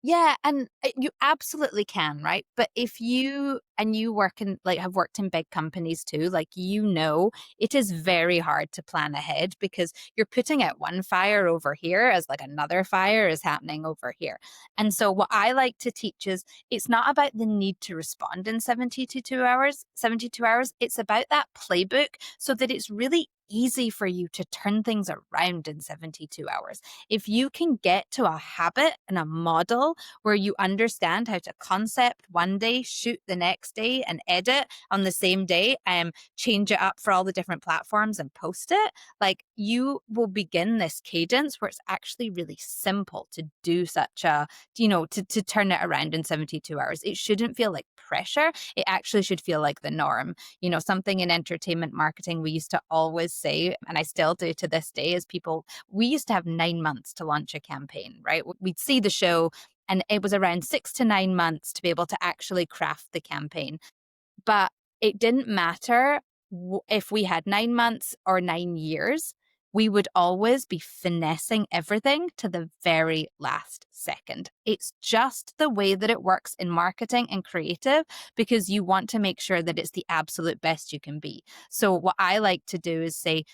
Yeah, and you absolutely can, right? But if you work in like have worked in big companies too, like it is very hard to plan ahead because you're putting out one fire over here as like another fire is happening over here. And so what I like to teach is it's not about the need to respond in 72 hours. It's about that playbook so that it's really easy for you to turn things around in 72 hours. If you can get to a habit and a model where you understand how to concept one day, shoot the next day, and edit on the same day, and change it up for all the different platforms and post it, like you will begin this cadence where it's actually really simple to do such a, to turn it around in 72 hours. It shouldn't feel like pressure. It actually should feel like the norm. Something in entertainment marketing we used to always say, and I still do to this day, is we used to have 9 months to launch a campaign, right? We'd see the show and it was around 6 to 9 months to be able to actually craft the campaign. But it didn't matter if we had 9 months or 9 years, we would always be finessing everything to the very last second. It's just the way that it works in marketing and creative because you want to make sure that it's the absolute best you can be. So what I like to do is say,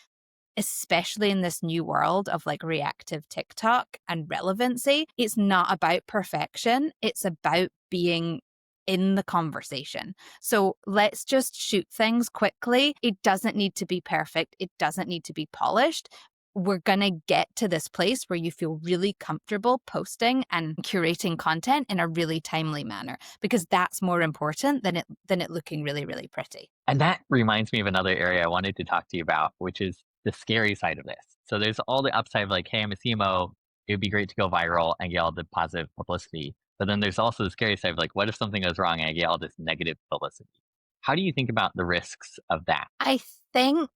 especially in this new world of like reactive TikTok and relevancy, it's not about perfection. It's about being in the conversation. So let's just shoot things quickly. It doesn't need to be perfect. It doesn't need to be polished. We're going to get to this place where you feel really comfortable posting and curating content in a really timely manner, because that's more important than it looking really, really pretty. And that reminds me of another area I wanted to talk to you about, which is the scary side of this. So there's all the upside of like, hey, I'm a CMO. It would be great to go viral and get all the positive publicity. But then there's also the scary side of like, what if something goes wrong and I get all this negative publicity? How do you think about the risks of that? I think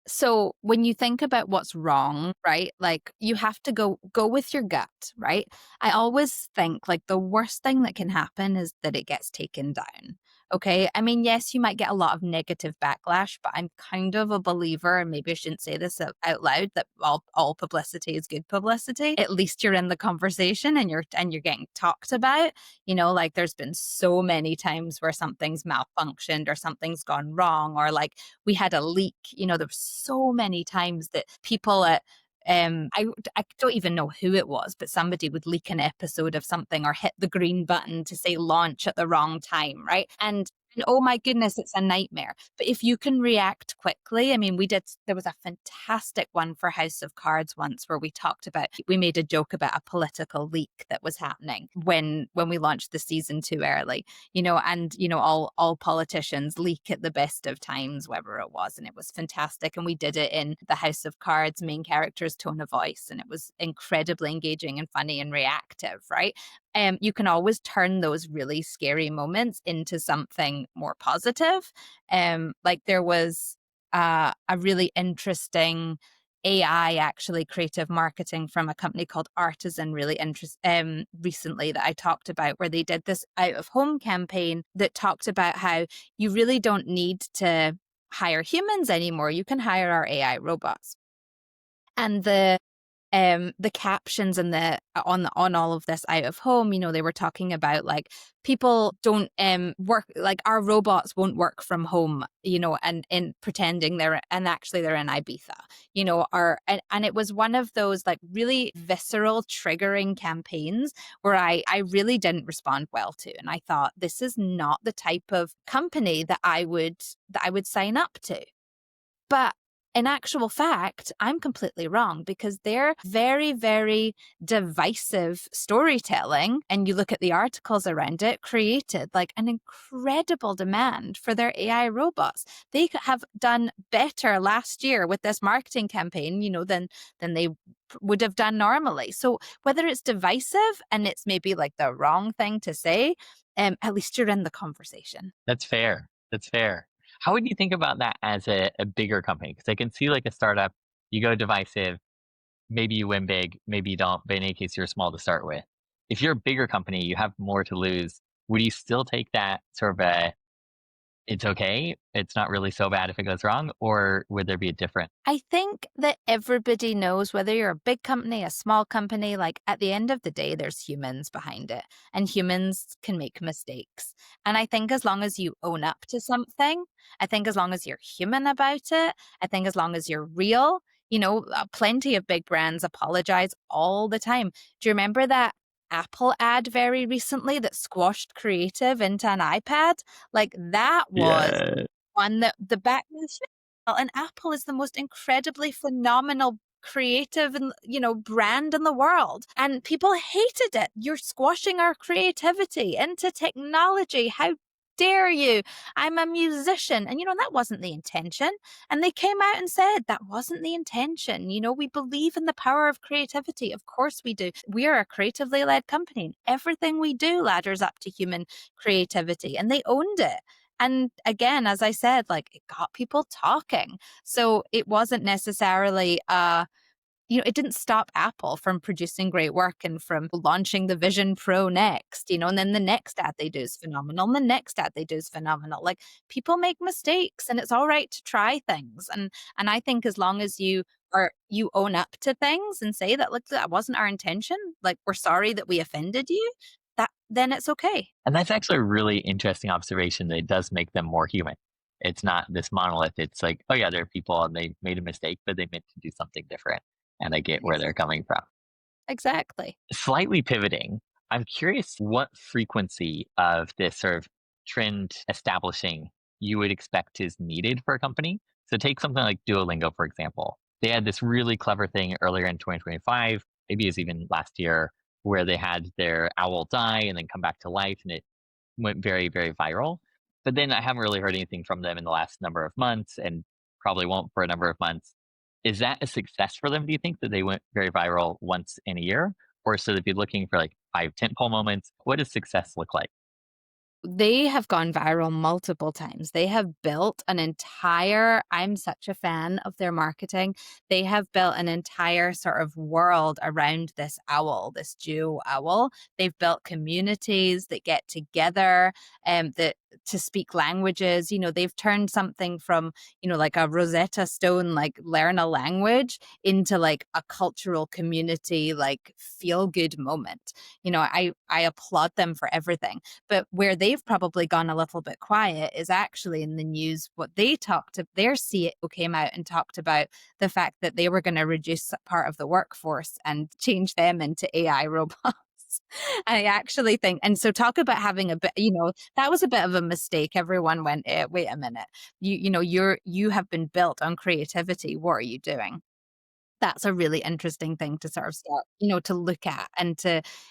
so when you think about what's wrong, right? Like you have to go with your gut, right? I always think like the worst thing that can happen is that it gets taken down. Okay? I mean, yes, you might get a lot of negative backlash, but I'm kind of a believer, and maybe I shouldn't say this out loud, that all publicity is good publicity. At least you're in the conversation and you're getting talked about. Like there's been so many times where something's malfunctioned or something's gone wrong, or like we had a leak. There were so many times that people at I don't even know who it was, but somebody would leak an episode of something or hit the green button to say launch at the wrong time, right? And oh my goodness, it's a nightmare. But if you can react quickly, I mean, there was a fantastic one for House of Cards once where we made a joke about a political leak that was happening when we launched the season too early, and all politicians leak at the best of times, whatever it was. And it was fantastic. And we did it in the House of Cards main character's tone of voice. And it was incredibly engaging and funny and reactive, right? You can always turn those really scary moments into something more positive. Like there was a really interesting AI, actually creative marketing from a company called Artisan, recently, that I talked about, where they did this out of home campaign that talked about how you really don't need to hire humans anymore. You can hire our AI robots. And the captions and the on all of this out of home, they were talking about like people don't work, like our robots won't work from home, and in pretending actually they're in Ibiza, and it was one of those like really visceral, triggering campaigns where I really didn't respond well to, and I thought this is not the type of company that I would sign up to. But in actual fact, I'm completely wrong, because they're very, very divisive storytelling. And you look at the articles around it, created like an incredible demand for their AI robots. They have done better last year with this marketing campaign, than they would have done normally. So whether it's divisive and it's maybe like the wrong thing to say, at least you're in the conversation. That's fair. That's fair. How would you think about that as a bigger company? Because I can see like a startup, you go divisive, maybe you win big, maybe you don't, but in any case, you're small to start with. If you're a bigger company, you have more to lose. Would you still take that sort of it's okay, it's not really so bad if it goes wrong, or would there be a different? I think that everybody knows, whether you're a big company, a small company, like at the end of the day, there's humans behind it, and humans can make mistakes. And I think as long as you own up to something, I think as long as you're human about it, I think as long as you're real, plenty of big brands apologize all the time. Do you remember that Apple ad very recently that squashed creative into an iPad? Like that was Yeah. one that the backlash, and Apple is the most incredibly phenomenal creative and brand in the world, and people hated it. You're squashing our creativity into technology. How dare you? I'm a musician, and that wasn't the intention. And they came out and said that wasn't the intention. We believe in the power of creativity. Of course we do. We are a creatively led company, and everything we do ladders up to human creativity, and they owned it. And again, as I said, like it got people talking. So it wasn't necessarily it didn't stop Apple from producing great work and from launching the Vision Pro next, and then the next ad they do is phenomenal. And the next ad they do is phenomenal. Like people make mistakes, and it's all right to try things. And I think as long as you own up to things and say that, look, that wasn't our intention, like we're sorry that we offended you, that then it's okay. And that's actually a really interesting observation that it does make them more human. It's not this monolith. It's like, oh yeah, there are people and they made a mistake, but they meant to do something different. And I get where they're Exactly. coming from. Exactly. Slightly pivoting, I'm curious what frequency of this sort of trend establishing you would expect is needed for a company. So take something like Duolingo, for example. They had this really clever thing earlier in 2025, maybe it was even last year, where they had their owl die and then come back to life, and it went very, very viral. But then I haven't really heard anything from them in the last number of months, and probably won't for a number of months. Is that a success for them, do you think, that they went very viral once in a year? Or should they be looking for like 5 tentpole moments? What does success look like? They have gone viral multiple times. They have built an entire I'm such a fan of their marketing. They have built an entire sort of world around this owl, this Jew owl. They've built communities that get together that to speak languages. They've turned something from, like a Rosetta Stone, like learn a language into like a cultural community, like feel good moment. I applaud them for everything. But where they've probably gone a little bit quiet is actually in the news. What they talked to, their CEO came out and talked about the fact that they were going to reduce part of the workforce and change them into AI robots. I actually think, and so talk about having a bit, that was a bit of a mistake. Everyone went, wait a minute, you have been built on creativity. What are you doing? That's a really interesting thing to sort of start, to look at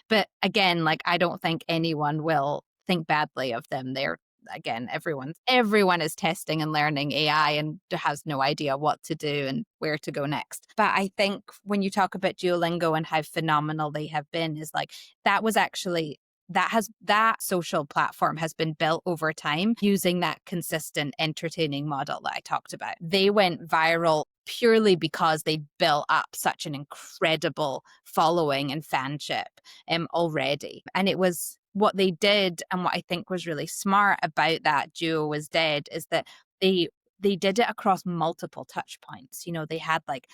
but again, like, I don't think anyone will think badly of them. They're again, everyone is testing and learning AI and has no idea what to do and where to go next. But I think when you talk about Duolingo and how phenomenal they have been is like, that was actually that social platform has been built over time using that consistent entertaining model that I talked about. They went viral purely because they built up such an incredible following and fanship already. And it was what they did, and what I think was really smart about that Duo Was Dead is that they did it across multiple touch points. They had like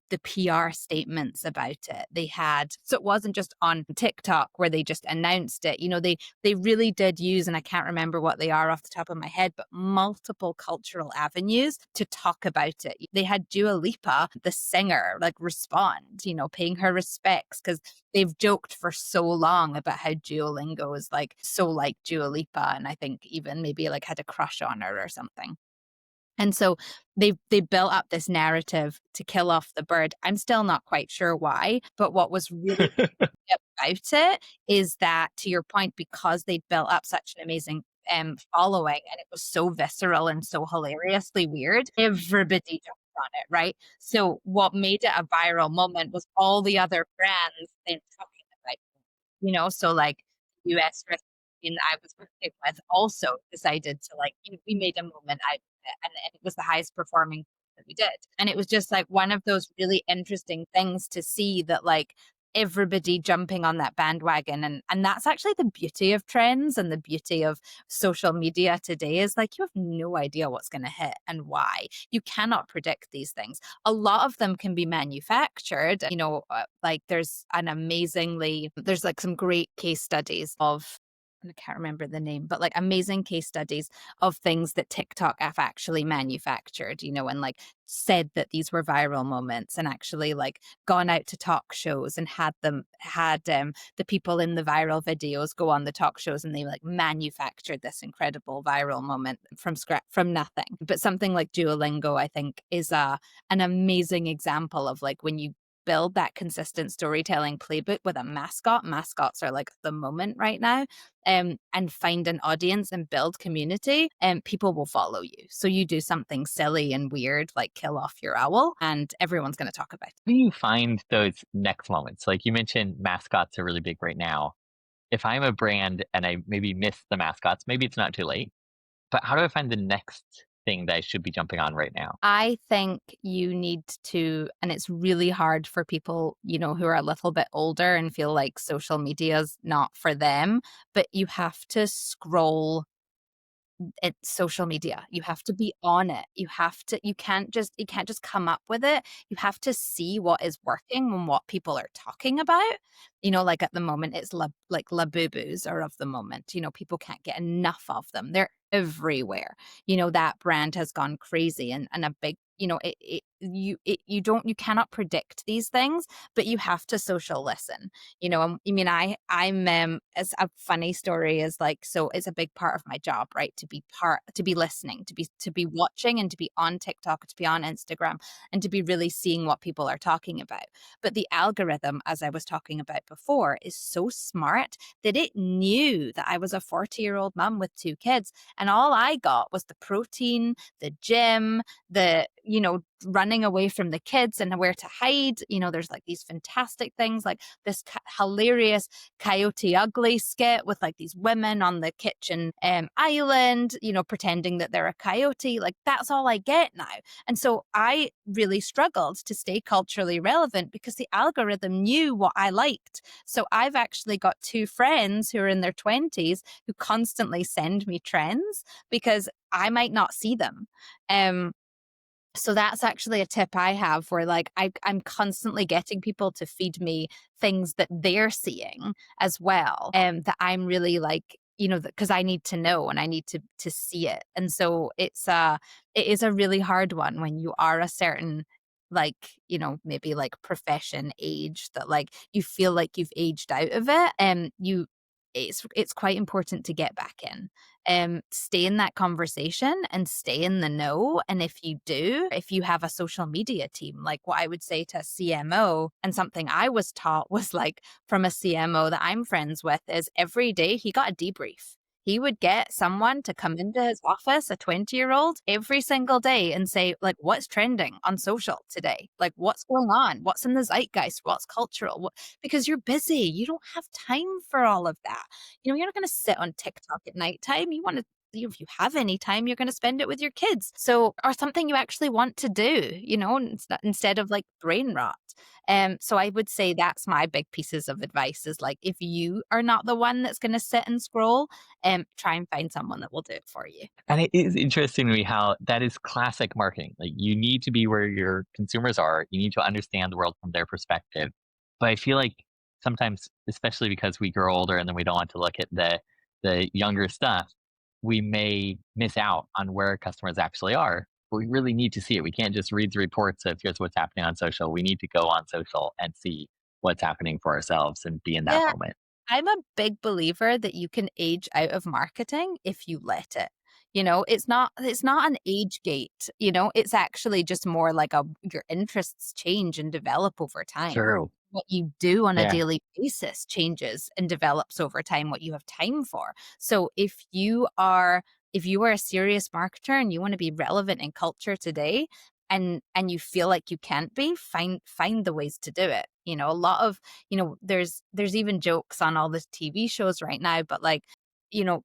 the PR statements about it. So it wasn't just on TikTok where they just announced it. They really did use, and I can't remember what they are off the top of my head, but multiple cultural avenues to talk about it. They had Dua Lipa, the singer, like respond, paying her respects, because they've joked for so long about how Duolingo is like so like Dua Lipa, and I think even maybe like had a crush on her or something. And so they built up this narrative to kill off the bird. I'm still not quite sure why, but what was really about it is that, to your point, because they built up such an amazing following and it was so visceral and so hilariously weird, everybody jumped on it, right? So what made it a viral moment was all the other brands then talking about so like US restaurant I was working with also decided to like, we made a moment out of it, and it was the highest performing that we did. And it was just like one of those really interesting things to see that like everybody jumping on that bandwagon. And that's actually the beauty of trends and the beauty of social media today is like you have no idea what's going to hit and why. You cannot predict these things. A lot of them can be manufactured. Like there's like some great case studies of, I can't remember the name, but like amazing case studies of things that TikTok have actually manufactured, and like said that these were viral moments, and actually like gone out to talk shows and had the people in the viral videos go on the talk shows, and they like manufactured this incredible viral moment from scratch, from nothing. But something like Duolingo, I think, is an amazing example of like when you build that consistent storytelling playbook with a mascot. Mascots are like the moment right now. And find an audience and build community, and people will follow you. So you do something silly and weird, like kill off your owl, and everyone's going to talk about it. How do you find those next moments? Like you mentioned, mascots are really big right now. If I'm a brand and I maybe miss the mascots, maybe it's not too late. But how do I find the next thing that I should be jumping on right now? I think you need to, and it's really hard for people, who are a little bit older and feel like social media is not for them, but you have to scroll it's social media. You have to be on it. You can't just come up with it. You have to see what is working and what people are talking about. Like at the moment it's like Labubus are of the moment. People can't get enough of them. They're everywhere. That brand has gone crazy, and a big, you cannot predict these things, but you have to social listen. I mean, I'm as a funny story is like, so it's a big part of my job, right? To be listening, to be watching, and to be on TikTok, to be on Instagram, and to be really seeing what people are talking about. But the algorithm, as I was talking about before, is so smart that it knew that I was a 40-year-old mom with 2 kids, and all I got was the protein, the gym, the running away from the kids and where to hide. There's like these fantastic things like this hilarious Coyote Ugly skit with like these women on the kitchen island, pretending that they're a coyote. Like that's all I get now. And so I really struggled to stay culturally relevant because the algorithm knew what I liked. So I've actually got two friends who are in their 20s who constantly send me trends because I might not see them. So that's actually a tip I have where like I'm constantly getting people to feed me things that they're seeing as well. That I'm really like, because I need to know and I need to see it. And so it is a really hard one when you are a certain like, maybe like profession age that like you feel like you've aged out of it and it's quite important to get back in. Stay in that conversation and stay in the know. And if you have a social media team, like what I would say to a CMO, and something I was taught was like from a CMO that I'm friends with, is every day he got a debrief. He would get someone to come into his office, a 20-year-old, every single day and say, like, what's trending on social today? Like, what's going on? What's in the zeitgeist? What's cultural? Because you're busy. You don't have time for all of that. You're not going to sit on TikTok at nighttime. You want to, if you have any time, you're going to spend it with your kids. So, or something you actually want to do, instead of like brain rot. So I would say that's my big pieces of advice is like, if you are not the one that's going to sit and scroll, try and find someone that will do it for you. And it is interesting to me how that is classic marketing. Like you need to be where your consumers are. You need to understand the world from their perspective. But I feel like sometimes, especially because we grow older and then we don't want to look at the younger stuff, we may miss out on where customers actually are. But we really need to see it. We can't just read the reports of here's what's happening on social. We need to go on social and see what's happening for ourselves and be in that Yeah. moment. I'm a big believer that you can age out of marketing if you let it. It's not an age gate, it's actually just more like your interests change and develop over time. True. What you do on a Yeah. daily basis changes and develops over time what you have time for. So if you are a serious marketer and you want to be relevant in culture today and you feel like you can't be, find the ways to do it. A lot of there's even jokes on all the TV shows right now, but like,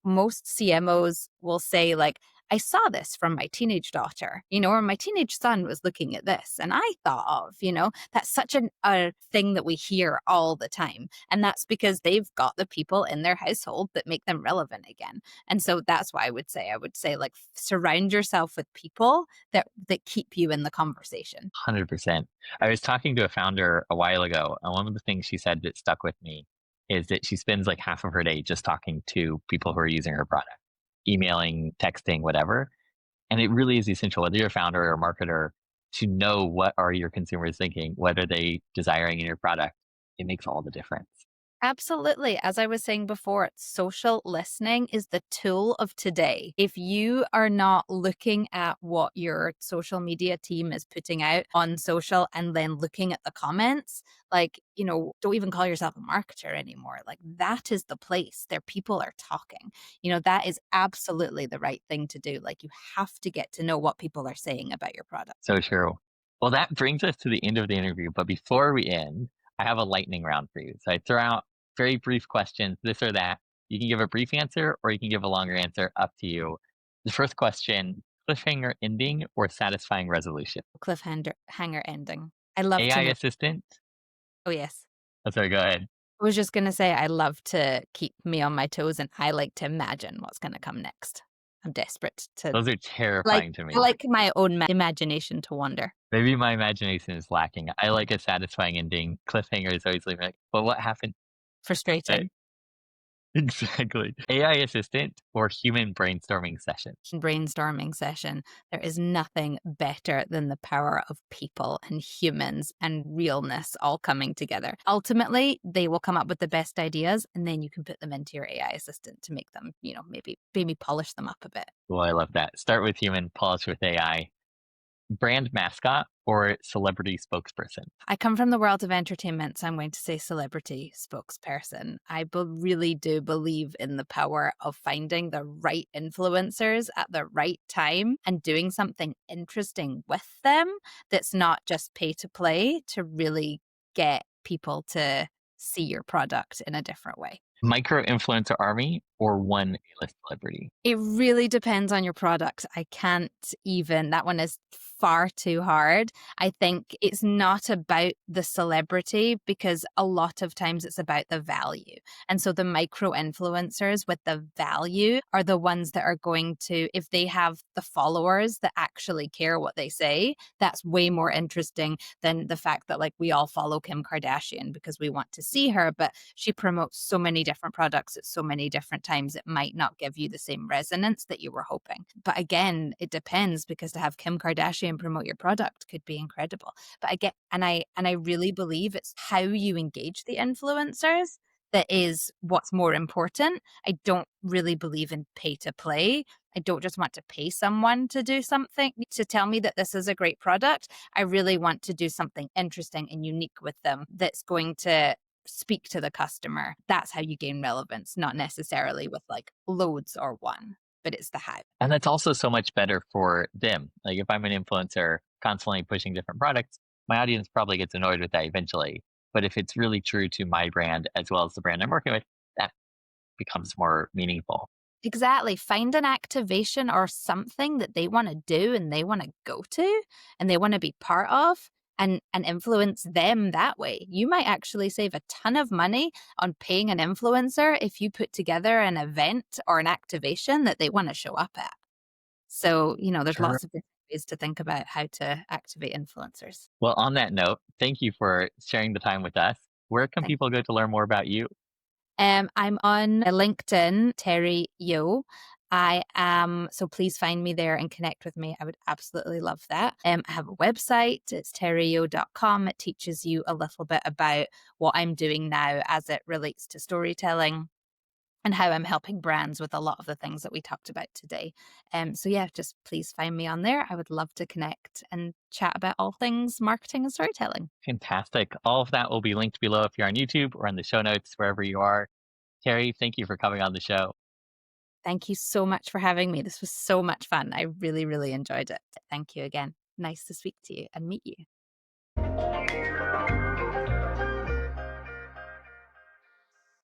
most CMOs will say like, I saw this from my teenage daughter, or my teenage son was looking at this and I thought of, that's such a thing that we hear all the time. And that's because they've got the people in their household that make them relevant again. And so that's why I would say like surround yourself with people that keep you in the conversation. 100%. I was talking to a founder a while ago, and one of the things she said that stuck with me is that she spends like half of her day just talking to people who are using her product, emailing, texting, whatever. And it really is essential, whether you're a founder or a marketer, to know what are your consumers thinking, what are they desiring in your product. It makes all the difference. Absolutely. As I was saying before, social listening is the tool of today. If you are not looking at what your social media team is putting out on social and then looking at the comments, like, don't even call yourself a marketer anymore. Like, that is the place. Their people are talking. That is absolutely the right thing to do. Like, you have to get to know what people are saying about your product. So true. Well, that brings us to the end of the interview. But before we end, I have a lightning round for you. So I throw out very brief questions, this or that. You can give a brief answer or you can give a longer answer, up to you. The first question: cliffhanger ending or satisfying resolution? Cliffhanger hanger ending. I love AI to know. assistant? Oh, yes. Oh, sorry, go ahead. I was just gonna say I love to keep me on my toes, and I like to imagine what's gonna come next. I'm desperate to Those are like terrifying to I me. like my own imagination to wander. Maybe my imagination is lacking. I like a satisfying ending. Cliffhanger is always leaving like, but what happened? Frustrating. Exactly. AI assistant or human brainstorming session? Brainstorming session. There is nothing better than the power of people and humans and realness all coming together. Ultimately, they will come up with the best ideas, and then you can put them into your AI assistant to make them, maybe polish them up a bit. Well, I love that. Start with human, polish with AI. Brand mascot or celebrity spokesperson? I come from the world of entertainment, so I'm going to say celebrity spokesperson. Really do believe in the power of finding the right influencers at the right time and doing something interesting with them that's not just pay to play to really get people to see your product in a different way. Micro influencer army or one A-list celebrity? It really depends on your product. I can't even, that one is far too hard. I think it's not about the celebrity because a lot of times it's about the value. And so the micro influencers with the value are the ones that are going to, if they have the followers that actually care what they say, that's way more interesting than the fact that like we all follow Kim Kardashian because we want to see her, but she promotes so many different products at so many different times. It might not give you the same resonance that you were hoping. But again, it depends because to have Kim Kardashian promote your product could be incredible. But I get and I really believe it's how you engage the influencers that is what's more important. I don't really believe in pay to play. I don't just want to pay someone to do something to tell me that this is a great product. I really want to do something interesting and unique with them that's going to speak to the customer. That's how you gain relevance, not necessarily with like loads or one, but it's the how. And that's also so much better for them. Like if I'm an influencer constantly pushing different products, my audience probably gets annoyed with that eventually. But if it's really true to my brand as well as the brand I'm working with, that becomes more meaningful. Exactly. Find an activation or something that they want to do and they want to go to and they want to be part of and influence them that way. You might actually save a ton of money on paying an influencer if you put together an event or an activation that they want to show up at. So, there's Sure. lots of different ways to think about how to activate influencers. Well, on that note, thank you for sharing the time with us. Where can Thank people go to learn more about you? I'm on LinkedIn, Terry Yo. So please find me there and connect with me. I would absolutely love that. I have a website, it's terryo.com. It teaches you a little bit about what I'm doing now as it relates to storytelling and how I'm helping brands with a lot of the things that we talked about today. So yeah, just please find me on there. I would love to connect and chat about all things marketing and storytelling. Fantastic. All of that will be linked below if you're on YouTube or in the show notes, wherever you are. Terry, thank you for coming on the show. Thank you so much for having me. This was so much fun. I really, really enjoyed it. Thank you again. Nice to speak to you and meet you.